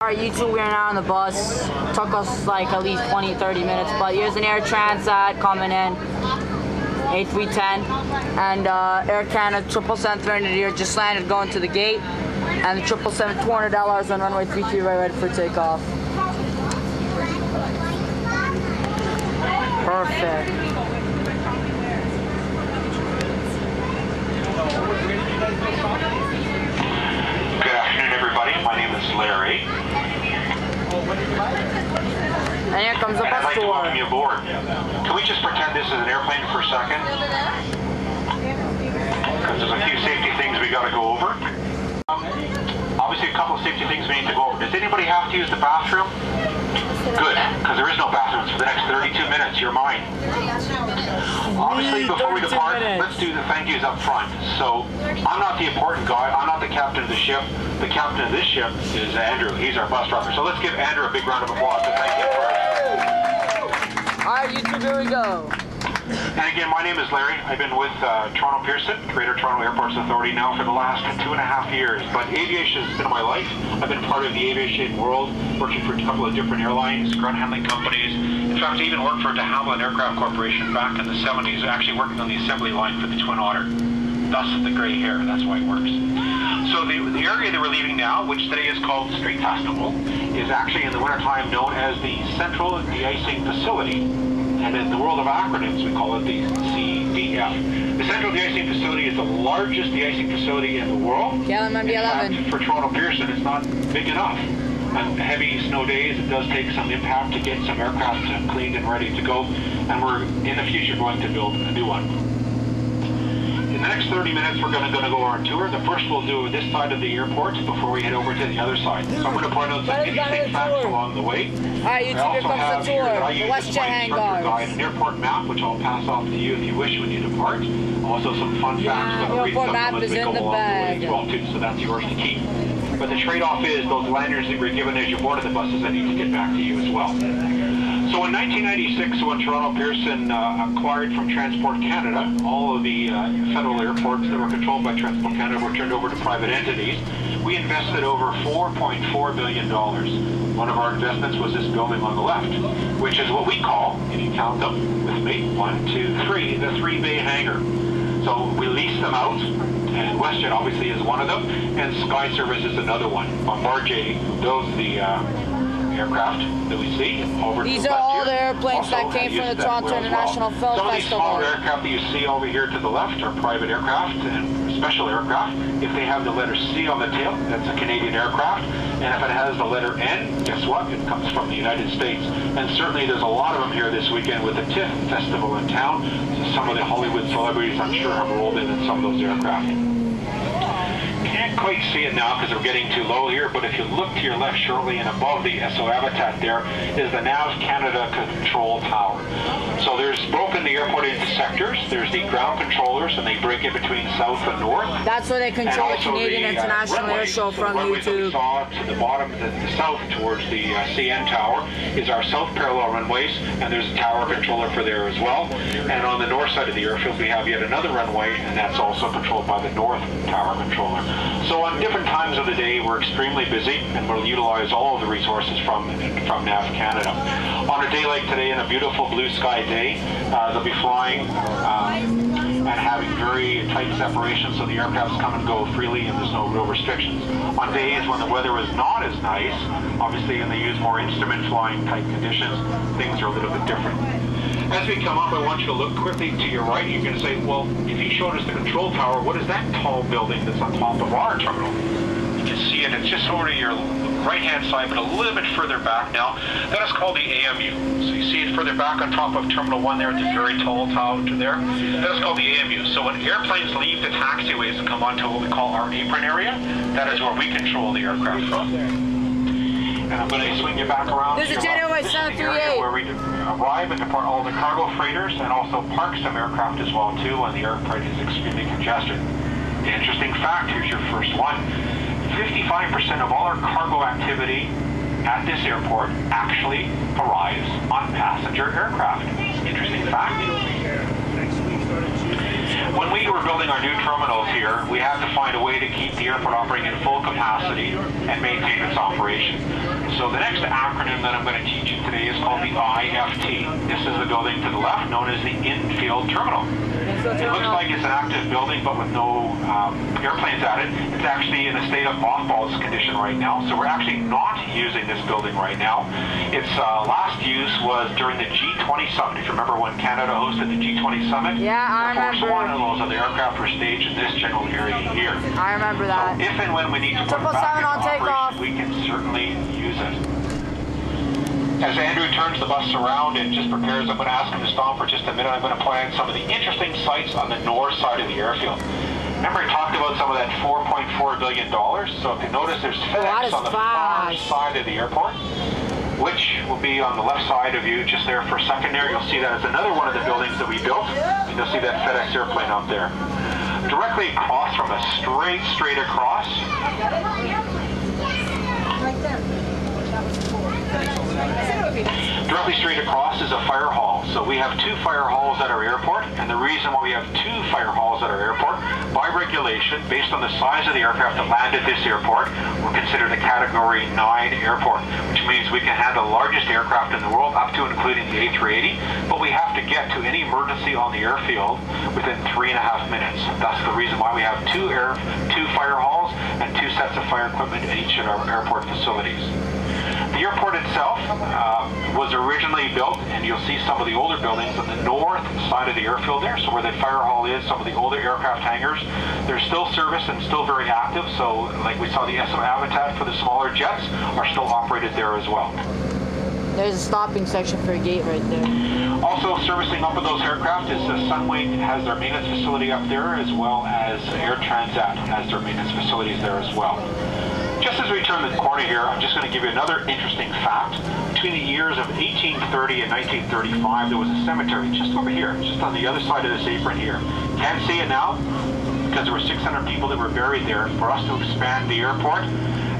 Alright, YouTube, we are now on the bus. Took us like at least 20-30 minutes, but here's an Air Transat coming in. A310. And Air Canada 777-300 here just landed going to the gate. And the 777 $200 on runway 33 right ready for takeoff. Perfect. Good afternoon, everybody. My name is Larry. And here comes the And I'd bus like to tour. welcome you aboard. Can we just pretend this is an airplane for a second? Because there's a few safety things we got to go over. Obviously, a couple of safety things we need to go over. Does anybody have to use the bathroom? Good, because there is no bathrooms for the next 32 minutes. You're mine. Obviously, before we depart, let's do the thank yous up front. So, I'm not the important guy. I'm not the captain of the ship. The captain of this ship is Andrew. He's our bus driver. So let's give Andrew a big round of applause to thank him first. Alright, YouTube, here we go. And again, my name is Larry. I've been with Toronto Pearson, Greater Toronto Airports Authority now for the last 2.5 years. But aviation has been my life. I've been part of the aviation world, working for a couple of different airlines, ground handling companies. In fact, I even worked for De-Havilland Aircraft Corporation back in the 70s, actually working on the assembly line for the Twin Otter. Thus the gray hair, that's why it works. So the area that we're leaving now, which today is called Street Festival, is actually in the wintertime known as the Central De-Icing Facility. And in the world of acronyms, we call it the CDF. The Central De-Icing Facility is the largest de-icing facility in the world. KLM MD-11. For Toronto Pearson, it's not big enough. On heavy snow days, it does take some impact to get some aircraft cleaned and ready to go. And we're in the future going to build a new one. In the next 30 minutes, we're going to go on our tour. The first we'll do this side of the airport before we head over to the other side. So I'm going to point out some interesting facts along the way. Alright, YouTube, here comes the tour. The WestJet Hangars. An airport map, which I'll pass off to you if you wish when you depart. Also some fun facts that I'll read airport map supplements is that in go the along the way bag. as well too, so that's yours to keep. But the trade-off is those lanyards that were given as you boarded the buses that need to get back to you as well. So in 1996, when Toronto Pearson acquired from Transport Canada, all of the federal airports that were controlled by Transport Canada were turned over to private entities. We invested over $4.4 billion. One of our investments was this building on the left, which is what we call, if you count them with me, 1, 2, 3, the 3-bay hangar. So we lease them out, and WestJet obviously is one of them, and Sky Service is another one. Bombardier builds the aircraft that we see over These to the are left all here. the airplanes Also, that came from the used that Toronto well as International well. Film Some of these Festival. smaller aircraft that you see over here to the left are private aircraft and special aircraft. If they have the letter C on the tail, that's a Canadian aircraft. And if it has the letter N, guess what? It comes from the United States. And certainly there's a lot of them here this weekend with the TIFF Festival in town. So some of the Hollywood celebrities, I'm sure, have rolled in some of those aircraft. can't quite see it now because we're getting too low here, but if you look to your left shortly and above the SO habitat there is the Nav Canada Control Tower. So there's broken the airport into sectors. There's the ground controllers, and they break it between south and north. That's where they control the Canadian International Air Show from YouTube. Saw to the bottom, the south towards the CN Tower is our south parallel runways, and there's a tower controller for there as well. And on the north side of the airfield, we have yet another runway, and that's also controlled by the north tower controller. So on different times of the day, we're extremely busy, and we'll utilize all of the resources from Nav Canada. On a day like today, in a beautiful blue sky day, they'll be flying and having very tight separation, so the aircrafts come and go freely, and there's no real restrictions. On days when the weather is not as nice, obviously, and they use more instrument flying type conditions, things are a little bit different. As we come up, I want you to look quickly to your right. You're going to say, well, if he showed us the control tower, what is that tall building that's on top of our terminal? You can see it. It's just over to your right-hand side, but a little bit further back now. That is called the AMU. So you see it further back on top of Terminal 1 there at the very tall tower there. That is called the AMU. So when airplanes leave the taxiways and come onto what we call our apron area, that is where we control the aircraft from. And I'm going to swing you back around. There's a Jet Airways 738. Where we arrive and depart all the cargo freighters and also park some aircraft as well too when the airport is extremely congested. The interesting fact, here's your first one. 55% of all our cargo activity at this airport actually arrives on passenger aircraft. Interesting fact. When we were building our new terminals here, we had to find a way to keep the airport operating at full capacity and maintain its operation. So the next acronym that I'm going to teach you today is called the IFT. This is the building to the left, known as the Infield Terminal. It looks like it's an active building, but with no airplanes at it. It's actually in a state of mothballs condition right now, so we're actually not using this building right now. Its last use was during the G20 Summit. If you remember when Canada hosted the G20 Summit, yeah, I remember. One of those other aircraft were staged in this general area here. I remember that. So if and when we need to put it back in operation, we can certainly use it. As Andrew turns the bus around and just prepares, I'm going to ask him to stop for just a minute. I'm going to point out some of the interesting sites on the north side of the airfield. Remember I talked about some of that $4.4 billion? So if you notice, there's FedEx on the far side of the airport, which will be on the left side of you just there for a second there. You'll see that as another one of the buildings that we built, and you'll see that FedEx airplane up there. Directly across from us, straight across. Directly straight across is a fire hall. So we have 2 fire halls at our airport, and the reason why we have 2 fire halls at our airport, by regulation, based on the size of the aircraft that land at this airport, we're considered a Category 9 airport, which means we can handle the largest aircraft in the world, up to and including the A380, but we have to get to any emergency on the airfield within 3.5 minutes. That's the reason why we have 2 fire halls and 2 sets of fire equipment at each of our airport facilities. The airport itself was originally built, and you'll see some of the older buildings on the north side of the airfield there, so where the fire hall is, some of the older aircraft hangars. They're still serviced and still very active, so like we saw the SO habitat for the smaller jets are still operated there as well. There's a stopping section for a gate right there. Also servicing up of those aircraft is the Sunwing has their maintenance facility up there, as well as Air Transat has their maintenance facilities there as well. Just as we turn the corner here, I'm just going to give you another interesting fact. Between the years of 1830 and 1935, there was a cemetery just over here, just on the other side of this apron here. Can't see it now because there were 600 people that were buried there. For us to expand the airport,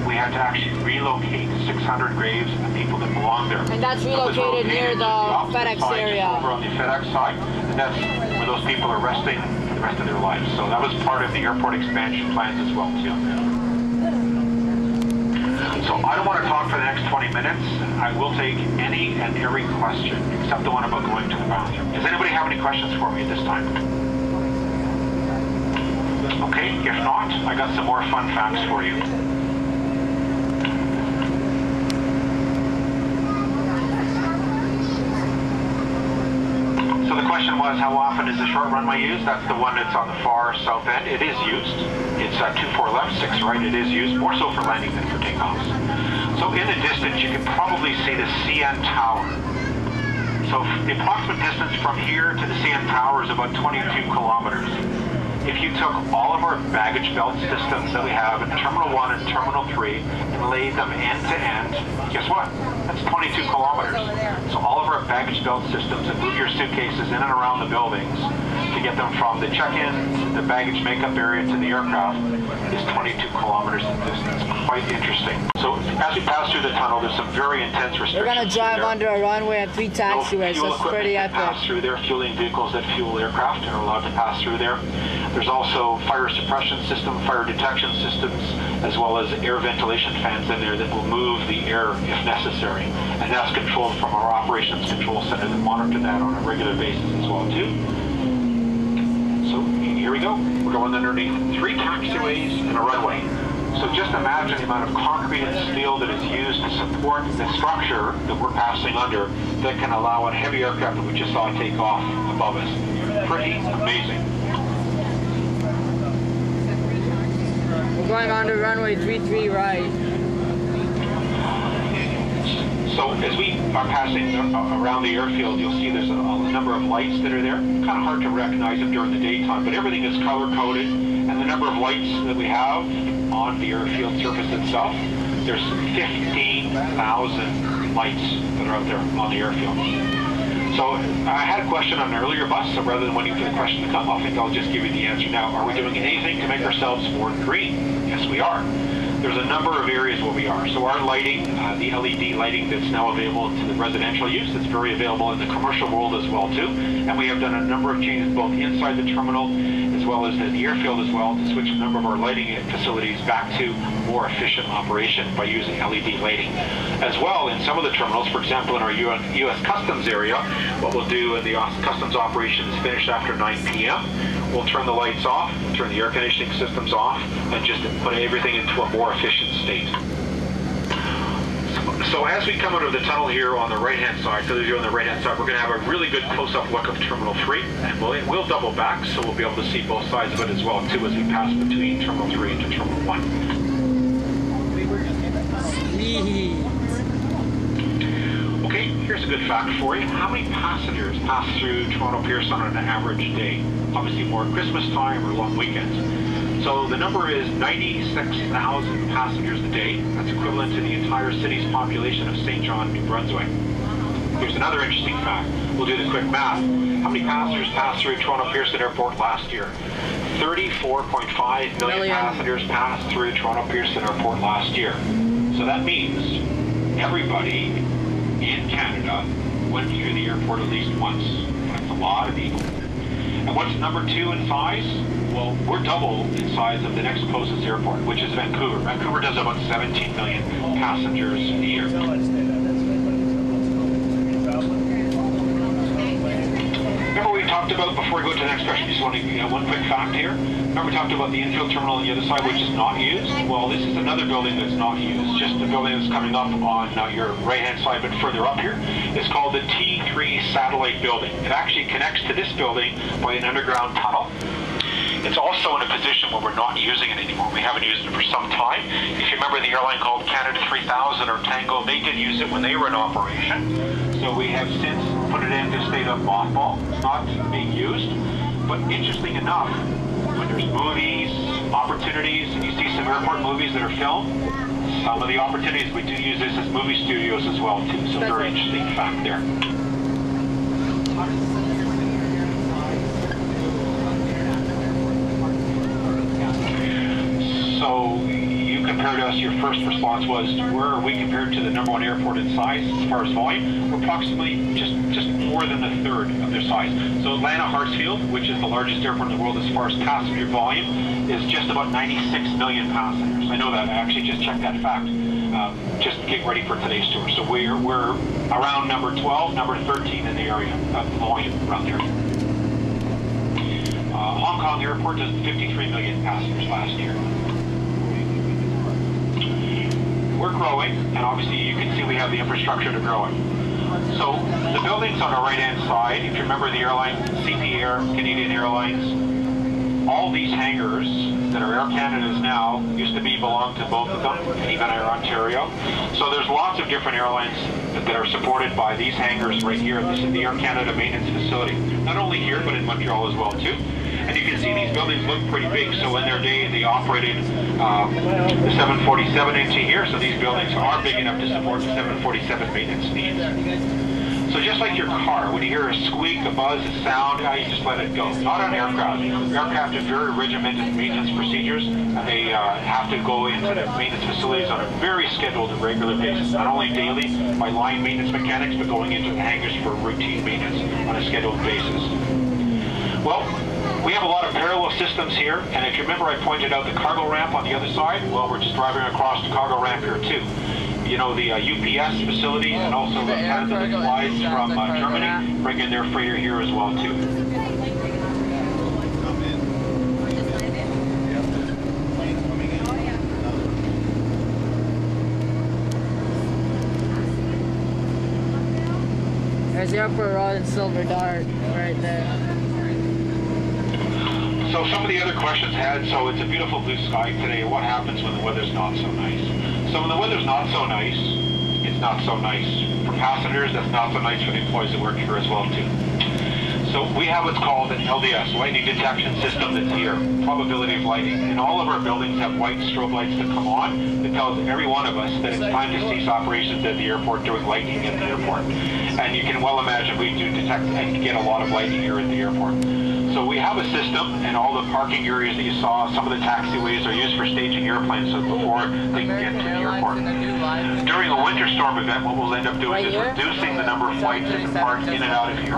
we had to actually relocate 600 graves of people that belonged there. And that's relocated near the FedEx area. Over on the FedEx side, and that's where those people are resting the rest of their lives. So that was part of the airport expansion plans as well too. So I don't want to talk for the next 20 minutes. I will take any and every question, except the one about going to the bathroom. Does anybody have any questions for me at this time? Okay, if not, I got some more fun facts for you. So the question was, how often is the short runway used? That's the one that's on the far south end. It is used. It's 2-4 left, 6 right. It is used more so for landing than for takeoffs. So in the distance, you can probably see the CN Tower. So the approximate distance from here to the CN Tower is about 22 kilometers. if you took all of our baggage belt systems that we have in Terminal 1 and Terminal 3 and laid them end to end, guess what? That's 22 kilometers. So all of our baggage belt systems that move your suitcases in and around the buildings to get them from the check-in, the baggage makeup area to the aircraft is 22 kilometers in distance. Quite interesting. So as we pass through the tunnel, there's some very intense restrictions. We're gonna drive under a runway and 3 taxiways, so it's pretty epic. Pass through there, fueling vehicles that fuel aircraft are allowed to pass through there. There's also fire suppression system, fire detection systems, as well as air ventilation fans in there that will move the air if necessary. And that's controlled from our operations control center that monitor that on a regular basis as well too. So here we go. We're going underneath 3 taxiways and a runway. So just imagine the amount of concrete and steel that is used to support the structure that we're passing under that can allow a heavy aircraft that we just saw take off above us. Pretty amazing. We're going on to runway 33 right. So as we are passing around the airfield, you'll see there's a number of lights that are there. Kind of hard to recognize them during the daytime, but everything is color-coded, and the number of lights that we have on the airfield surface itself, there's 15,000 lights that are out there on the airfield. So I had a question on an earlier bus, so rather than waiting for the question to come, I think I'll just give you the answer now. Are we doing anything to make ourselves more green? Yes, we are. There's a number of areas where we are. So our lighting, the LED lighting that's now available to the residential use, it's very available in the commercial world as well too. And we have done a number of changes both inside the terminal as well as the airfield as well to switch a number of our lighting facilities back to more efficient operation by using LED lighting. As well, in some of the terminals, for example, in our U.S. Customs area, what we'll do in the customs operation is finish after 9 p.m. We'll turn the lights off, turn the air conditioning systems off, and just put everything into a more efficient state. So as we come out of the tunnel here on the right-hand side, for those of you on the right-hand side, we're going to have a really good close-up look of Terminal 3, and we'll double back, so we'll be able to see both sides of it as well, too, as we pass between Terminal 3 into Terminal 1. Okay, here's a good fact for you. How many passengers pass through Toronto Pearson on an average day? Obviously more at Christmas time or long weekends. So the number is 96,000 passengers a day. That's equivalent to the entire city's population of St. John, New Brunswick. Here's another interesting fact. We'll do the quick math. How many passengers passed through Toronto Pearson Airport last year? 34.5 million passengers passed through Toronto Pearson Airport last year. So that means everybody in Canada went through the airport at least once. That's a lot of people. And what's number 2 in size? Well, we're double in size of the next closest airport, which is Vancouver. Vancouver does about 17 million passengers a year. Remember we talked about, before we go to the next question, just want to, one quick fact here. Remember we talked about the Infield Terminal on the other side, which is not used? Well, this is another building that's not used. Just the building that's coming up on your right-hand side, but further up here. It's called the T3 Satellite Building. It actually connects to this building by an underground tunnel. It's also in a position where we're not using it anymore. We haven't used it for some time. If you remember the airline called Canada 3000 or Tango, they did use it when they were in operation. So we have since put it into a state of mothball. It's not being used. But interesting enough, when there's movies, opportunities, and you see some airport movies that are filmed, some of the opportunities, we do use this as movie studios as well too. So very interesting fact there. So you compared us, your first response was, where are we compared to the #1 airport in size as far as volume? We're approximately just more than a third of their size. So Atlanta Hartsfield, which is the largest airport in the world as far as passenger volume, is just about 96 million passengers. I know that, I actually just checked that fact. Just getting ready for today's tour. So we're around number 12, number 13 in the area of volume around there. Hong Kong Airport does 53 million passengers last year. We're growing, and obviously you can see we have the infrastructure to grow it. So the buildings on the right-hand side, if you remember the airline, CP Air, Canadian Airlines, all these hangars that are Air Canada's now used to belong to both of them, even Air Ontario. So there's lots of different airlines that are supported by these hangars right here. This is the Air Canada maintenance facility. Not only here, but in Montreal as well too. And you can see these buildings look pretty big, so in their day they operated the 747 into here, so these buildings are big enough to support the 747 maintenance needs. So just like your car, when you hear a squeak, a buzz, a sound, you just let it go. Not on aircraft. Aircraft have very regimented maintenance procedures, and they have to go into the maintenance facilities on a very scheduled and regular basis. Not only daily by line maintenance mechanics, but going into the hangars for routine maintenance on a scheduled basis. Well, we have a lot of parallel systems here, and if you remember I pointed out the cargo ramp on the other side, well, we're just driving across the cargo ramp here too. You know, the UPS facility and also the Lufthansa that flies from Germany bring in their freighter here as well too. There's the Airport Road and Silver Dart right there. So some of the other questions had, so it's a beautiful blue sky today. What happens when the weather's not so nice? So when the weather's not so nice, it's not so nice for passengers. That's not so nice for the employees that work here as well too. So we have what's called an LDS, lightning detection system that's here, probability of lighting. And all of our buildings have white strobe lights that come on that tells every one of us that it's time to cease operations at the airport during lightning at the airport. And you can well imagine we do detect and get a lot of lightning here at the airport. So we have a system, and all the parking areas that you saw, some of the taxiways are used for staging airplanes so before they can get to the airport. During a winter storm event, what we'll end up doing is reducing the number of flights that can park in and out of here.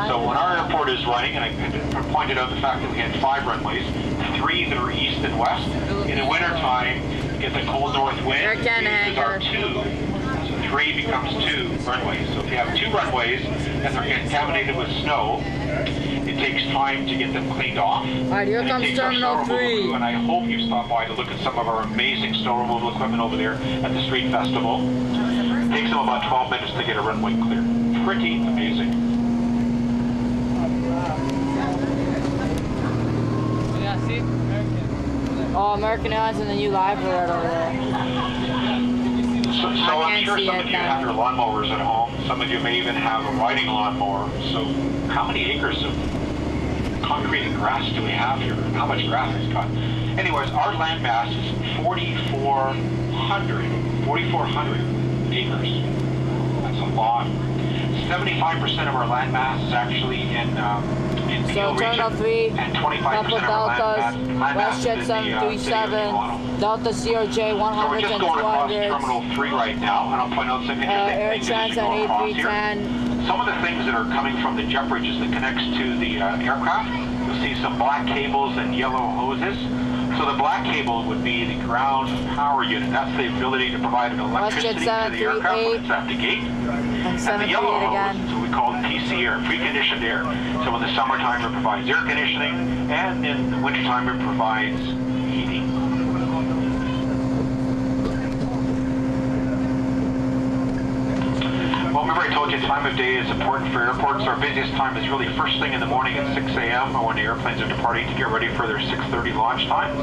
So when our airport is running, and I pointed out the fact that we had 5 runways, 3 that are east and west. In the winter time, you get the cold north wind, Air Canada are 2. So 3 becomes 2 runways. So if you have 2 runways and they're contaminated with snow, it takes time to get them cleaned off. Alright, here comes Terminal 3. And I hope you stop by to look at some of our amazing snow removal equipment over there at the street festival. It takes them about 12 minutes to get a runway clear. Pretty amazing. Yeah, see? American. Oh, American Airlines and the new library right over there. So I'm sure some of you have your lawnmowers at home. Some of you may even have a riding lawnmower. So how many acres of concrete and grass do we have here? How much grass is cut? Anyways, our land mass is 4,400 acres. That's a lot. 75% of our land mass is actually in So Terminal 3, couple Deltas, WestJet 737, Delta CRJ 100 so we're just going across Terminal 3 right now, and I'll point out some Air interesting things as Transat you go across here. A310. Some of the things that are coming from the jet bridges that connects to the aircraft, you'll see some black cables and yellow hoses. So the black cable would be the ground power unit. That's the ability to provide an electricity to the aircraft when it's at the gate. And the yellow hose is what we call PC air, pre-conditioned air. So in the summertime it provides air conditioning, and in the wintertime it provides heating. Well, remember I told you time of day is important for airports. Our busiest time is really first thing in the morning at 6 a.m. when the airplanes are departing to get ready for their 6:30 launch time,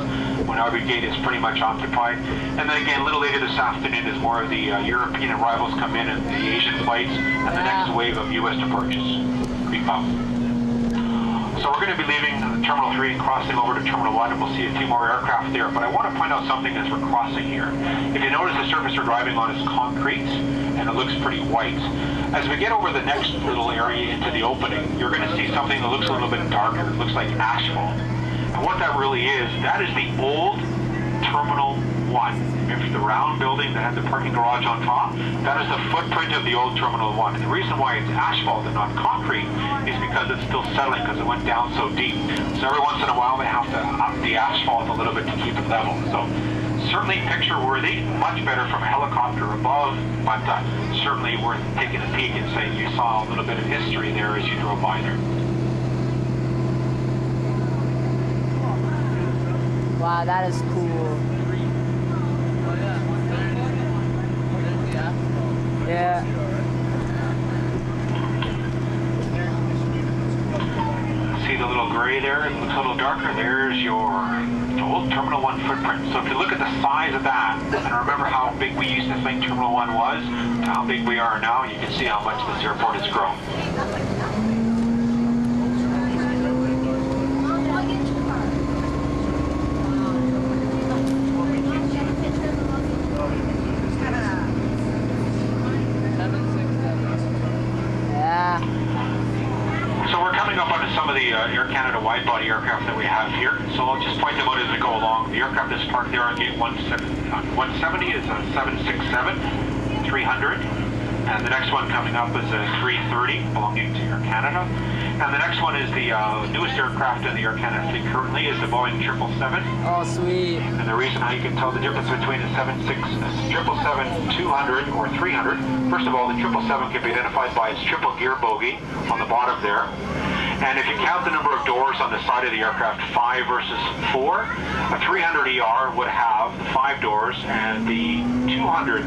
when every gate is pretty much occupied. And then again, a little later this afternoon is more of the European arrivals come in and the Asian flights, and the next wave of U.S. departures creep up. So we're going to be leaving Terminal 3 and crossing over to Terminal 1, and we'll see a few more aircraft there. But I want to point out something as we're crossing here. If you notice, the surface we're driving on is concrete, and it looks pretty white. As we get over the next little area into the opening, you're going to see something that looks a little bit darker. It looks like asphalt. And what that really is, that is the old Terminal 1. Remember the round building that had the parking garage on top? That is the footprint of the old Terminal 1. And the reason why it's asphalt and not concrete is because it's still settling, because it went down so deep. So every once in a while they have to up the asphalt a little bit to keep it level. So certainly picture worthy, much better from a helicopter above, but certainly worth taking a peek and saying you saw a little bit of history there as you drove by there. Wow, that is cool. Yeah. See the little gray there? It looks a little darker. There's your old Terminal 1 footprint. So if you look at the size of that, and remember how big we used to think Terminal 1 was, to how big we are now, you can see how much this airport has grown. Canada wide-body aircraft that we have here. So I'll just point them out as we go along. The aircraft that's parked there on gate 170 is a 767-300. And the next one coming up is a 330 belonging to Air Canada. And the next one is the newest aircraft in the Air Canada fleet currently is the Boeing 777. Oh, sweet. And the reason how you can tell the difference between a 777-200 or 300, first of all, the 777 can be identified by its triple gear bogie on the bottom there. And if you count the number of doors on the side of the aircraft, 5 versus 4, a 300ER would have 5 doors, and the 200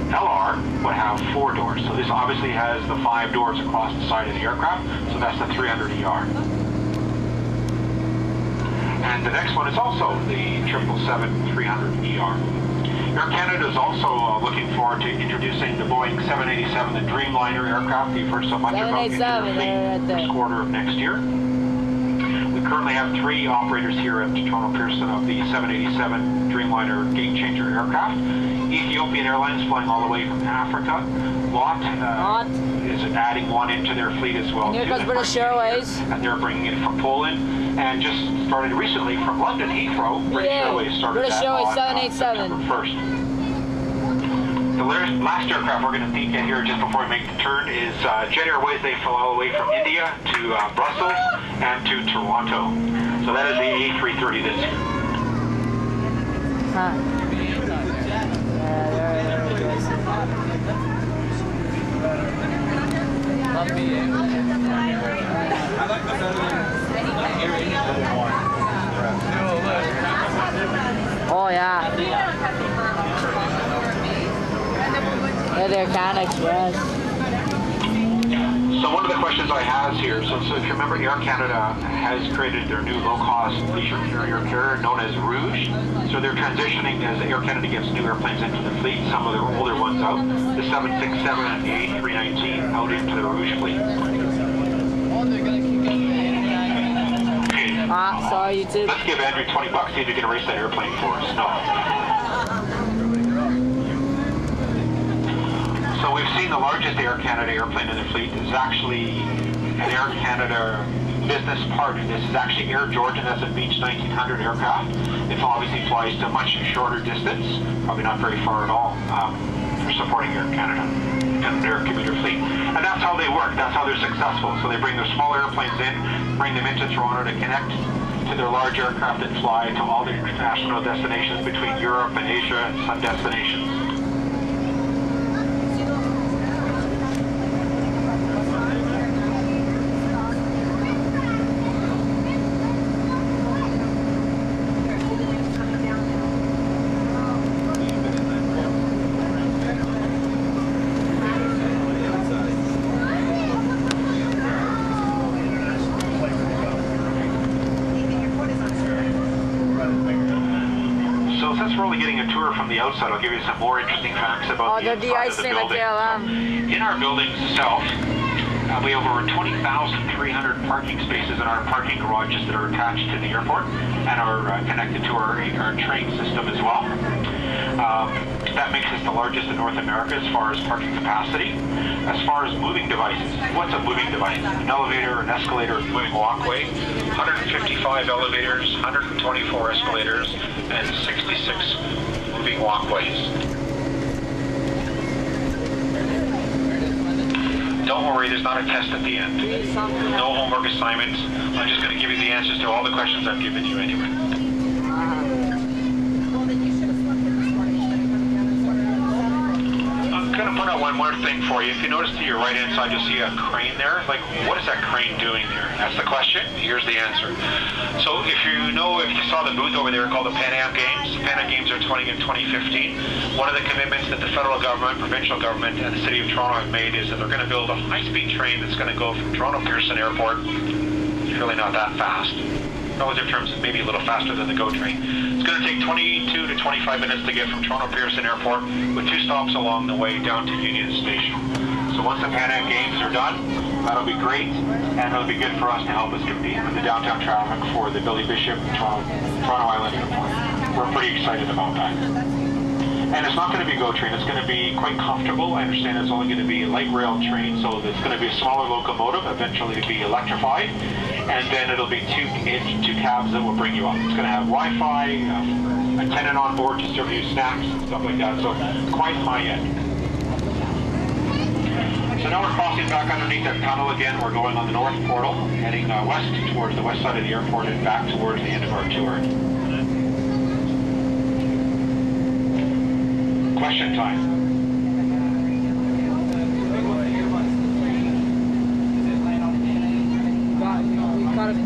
LR would have 4 doors. So this obviously has the 5 doors across the side of the aircraft, so that's the 300ER. And the next one is also the 777-300ER. Air Canada is also looking forward to introducing the Boeing 787, the Dreamliner aircraft you've heard so much about into the fleet first quarter of next year. We currently have 3 operators here at Toronto Pearson of the 787 Dreamliner game changer aircraft. Ethiopian Airlines flying all the way from Africa. LOT is adding one into their fleet as well. Here goes British Airways. And they're bringing it from Poland. And just started recently from London Heathrow, British Airways started British Airways 787. September 1st. The last aircraft we're going to peek at here just before we make the turn is Jet Airways. They fly all the way from India to Brussels and to Toronto. So that is the A330 this year. Huh. Oh yeah. Yeah, they're Canada Express. So one of the questions I have here, so if you remember, Air Canada has created their new low-cost leisure carrier known as Rouge. So they're transitioning as Air Canada gets new airplanes into the fleet, some of their older ones out, the 767 and the A319 out into the Rouge fleet. Sorry, YouTube. Let's give Andrew $20, see if he can erase that airplane for us. No. So we've seen the largest Air Canada airplane in the fleet is actually an Air Canada business part. This is actually Air Georgian. That's a Beech 1900 aircraft. It obviously flies to a much shorter distance, probably not very far at all, for supporting Air Canada and their commuter fleet. And that's how they work. That's how they're successful. So they bring their small airplanes in, bring them into Toronto to connect to their large aircraft that fly to all the international destinations between Europe and Asia and some destinations. From the outside, I'll give you some more interesting facts about the inside of the building. In our building itself, we have over 20,300 parking spaces in our parking garages that are attached to the airport and are connected to our train system as well. That makes us the largest in North America as far as parking capacity. As far as moving devices, what's a moving device? An elevator, an escalator, a moving walkway, 155 elevators, 124 escalators, and 66 moving walkways. Don't worry, there's not a test at the end. No homework assignments. I'm just going to give you the answers to all the questions I've given you anyway. I'm going to put out one more thing for you. If you notice to your right hand side, you'll see a crane there. Like, what is that crane doing there? That's the question. Here's the answer. So if you saw the booth over there called the Pan Am Games, the Pan Am Games are 2015. One of the commitments that the federal government, provincial government, and the city of Toronto have made is that they're going to build a high-speed train that's going to go from Toronto Pearson Airport. It's really not that fast. Relative terms, maybe a little faster than the GO train. It's going to take 22 to 25 minutes to get from Toronto Pearson Airport with 2 stops along the way down to Union Station. So once the Pan Am Games are done, that'll be great, and it'll be good for us to help us compete with the downtown traffic for the Billy Bishop Toronto Island Airport. We're pretty excited about that. And it's not going to be a GO train, it's going to be quite comfortable. I understand it's only going to be a light rail train, so it's going to be a smaller locomotive, eventually to be electrified. and then it'll be two cabs that will bring you up. It's going to have Wi-Fi, a tenant on board to serve you snacks and stuff like that, so quite high end. So now we're crossing back underneath that tunnel again. We're going on the north portal, heading west towards the west side of the airport and back towards the end of our tour. Question time.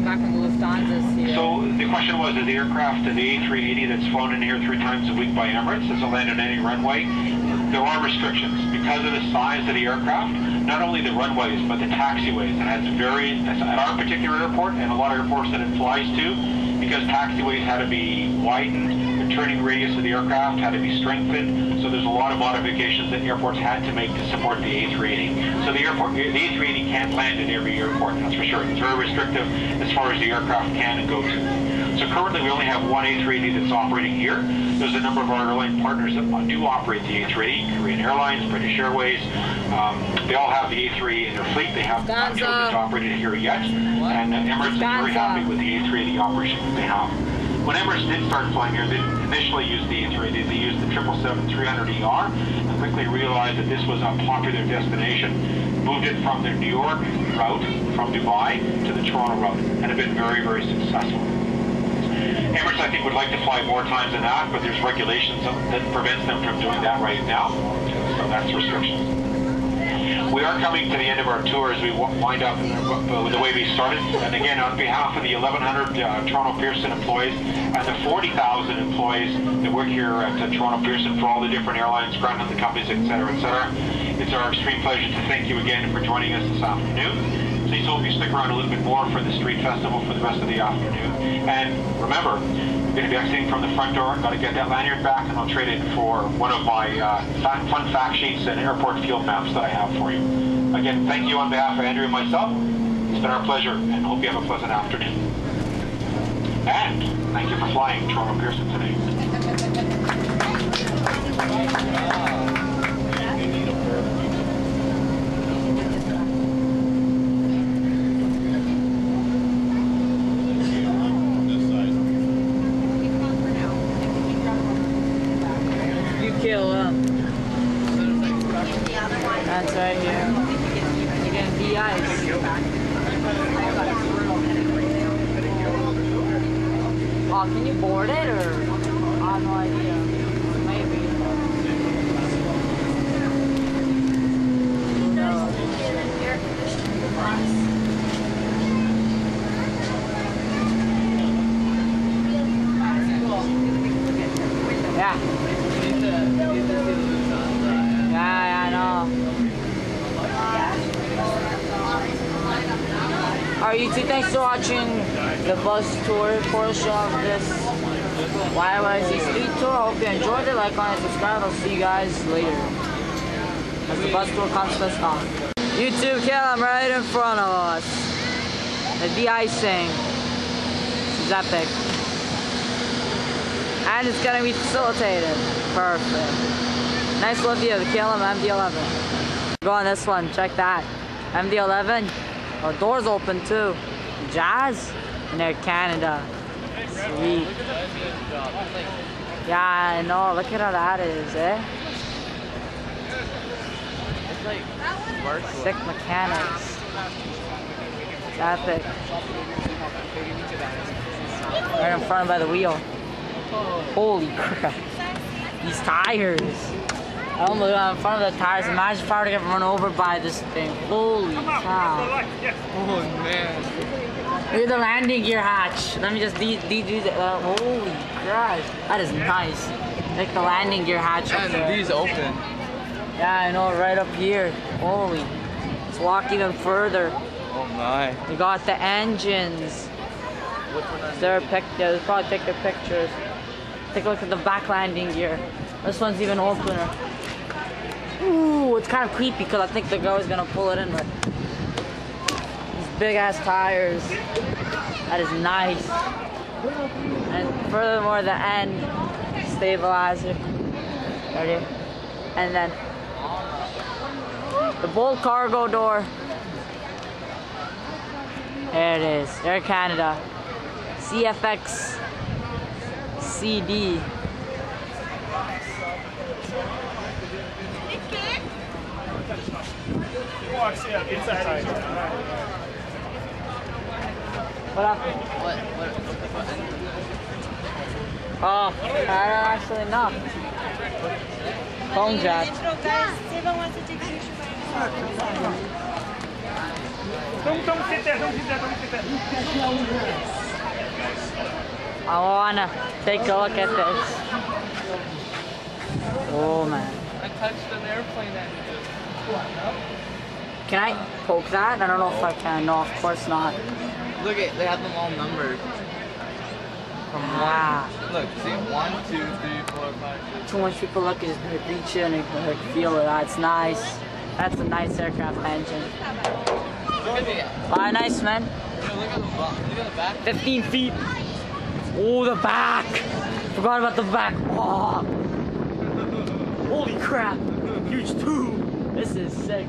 Back on the Lufthansa here. So the question was, is the aircraft, the A380 that's flown in here 3 times a week by Emirates, does it land on any runway? There are restrictions. Because of the size of the aircraft, not only the runways, but the taxiways. And at our particular airport and a lot of airports that it flies to, because taxiways had to be widened, the turning radius of the aircraft had to be strengthened, so there's a lot of modifications that airports had to make to support the A380. So the A380 can't land in every airport, that's for sure. It's very restrictive as far as the aircraft can and go to. So currently we only have one A380 that's operating here. There's a number of our airline partners that do operate the A380, Korean Airlines, British Airways. They all have the A380 in their fleet. They have not chosen to operate it here yet. And Emirates is very happy with the A380 operation that they have. When Emirates did start flying here, they initially used the A380. They used the 777-300ER and quickly realized that this was a popular destination. Moved it from their New York route, from Dubai, to the Toronto route, and have been very, very successful. Emirates, I think, would like to fly more times than that, but there's regulations that prevents them from doing that right now, so that's restrictions. We are coming to the end of our tour as we wind up the way we started. And again, on behalf of the 1,100 Toronto Pearson employees and the 40,000 employees that work here at Toronto Pearson for all the different airlines, ground handling companies, etc., it's our extreme pleasure to thank you again for joining us this afternoon. Please hope you stick around a little bit more for the street festival for the rest of the afternoon. And remember, you're going to be exiting from the front door. Got to get that lanyard back, and I'll trade it for one of my fun fact sheets and airport field maps that I have for you. Again, thank you on behalf of Andrew and myself. It's been our pleasure, and hope you have a pleasant afternoon. And thank you for flying Toronto Pearson today. KLM. That's right here. You're getting de-iced. Oh, can you board it or? I have no idea. Maybe. Yeah. Yeah, I know. Alright, YouTube, thanks for watching the bus tour portion of this YYZ Street Tour. I hope you enjoyed it. Like, comment, subscribe. I'll see you guys later as the bus tour comes to a stop. YouTube, KLM right in front of us. The de-icing. This is epic. And it's gonna be facilitated. Perfect. Nice little view of the KLM MD-11. Go on this one, check that. MD-11. Oh, doors open too. Jazz and Air Canada. Sweet. Yeah, I know. Look at how that is, eh? Sick mechanics. It's epic. Right in front by the wheel. Holy crap. These tires. I almost got in front of the tires. Imagine if I were to get run over by this thing. Holy cow. Oh man. Look at the landing gear hatch. Let me just do that. Holy crap. That is nice. Like the landing gear hatch. And these open. Yeah, I know, right up here. Holy. Let's walk even further. Oh my. We got the engines. They'll probably take their pictures. Take a look at the back landing gear. This one's even opener. Ooh, it's kind of creepy because I think the girl is gonna pull it in, but these big ass tires. That is nice. And furthermore, the end stabilizer. Right here. And then the bolt cargo door. There it is. Air Canada. CFX CD. What happened? What? Oh, I don't actually know. Phone jack. Don't sit there, don't sit there, don't sit there. I wanna take a look at this. Oh man. I touched an airplane engine. Can I poke that? I don't know if I can. No, of course not. Look at, they have them all numbered. From Ah. Look, see, 1, 2, 3, 4, 5, 6. Too much people look at reach in and like, feel it. That's nice. That's a nice aircraft engine. Look at the, Ah, nice man. look at the back. 15 feet. Oh, the back. Forgot about the back. Oh. Holy crap. Huge tube. This is sick.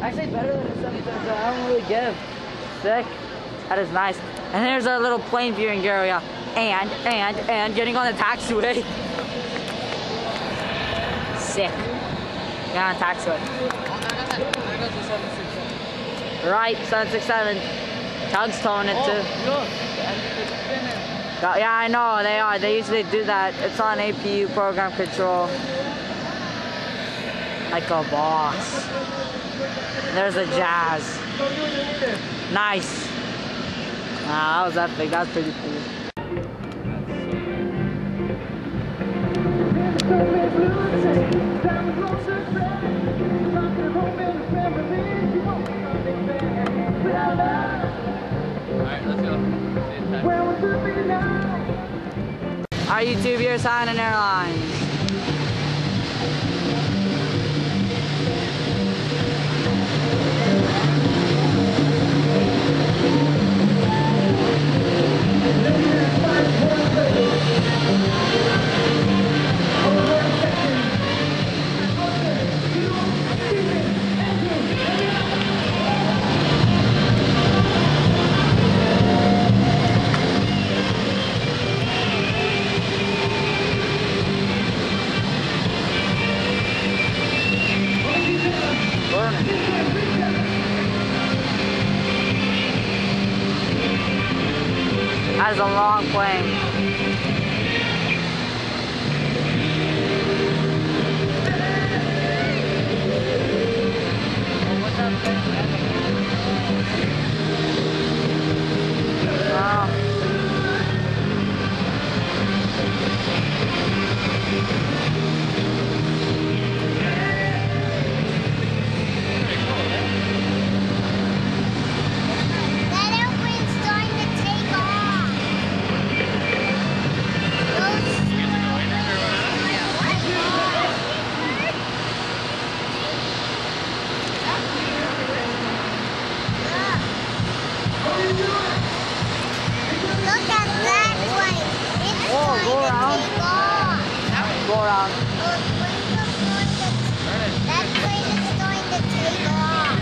Actually better than the 777. I don't really give. Sick. That is nice. And here's our little plane viewing area. And getting on the taxiway. Sick. Get on the taxiway. Right, 767. Tug's towing it too. Look, the engine is spinning. Yeah, I know, they are. They usually do that. It's on APU program control. Like a boss. There's a Jazz. Nice. That was epic. That was pretty cool. Alright, let's go. Our YouTube here is Hainan Airlines. That is a long plane. Wow. That airplane's starting to take off. Look at that plane. It's Whoa, go starting around. to take off. Go around. That plane is starting to take off.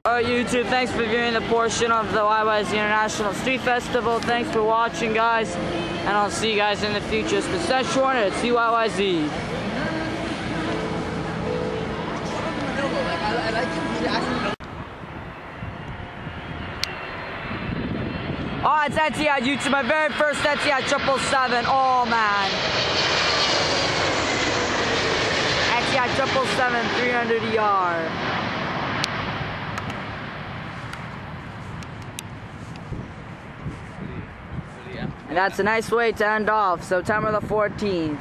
Alright YouTube, thanks for viewing the portion of the YYZ International Street Festival. Thanks for watching guys. And I'll see you guys in the future. It's been Szechuan, it's YYZ. Oh, it's Etihad YouTube, my very first Etihad 777. Oh man. Etihad 777 300ER. And that's a nice way to end off, September the 14th.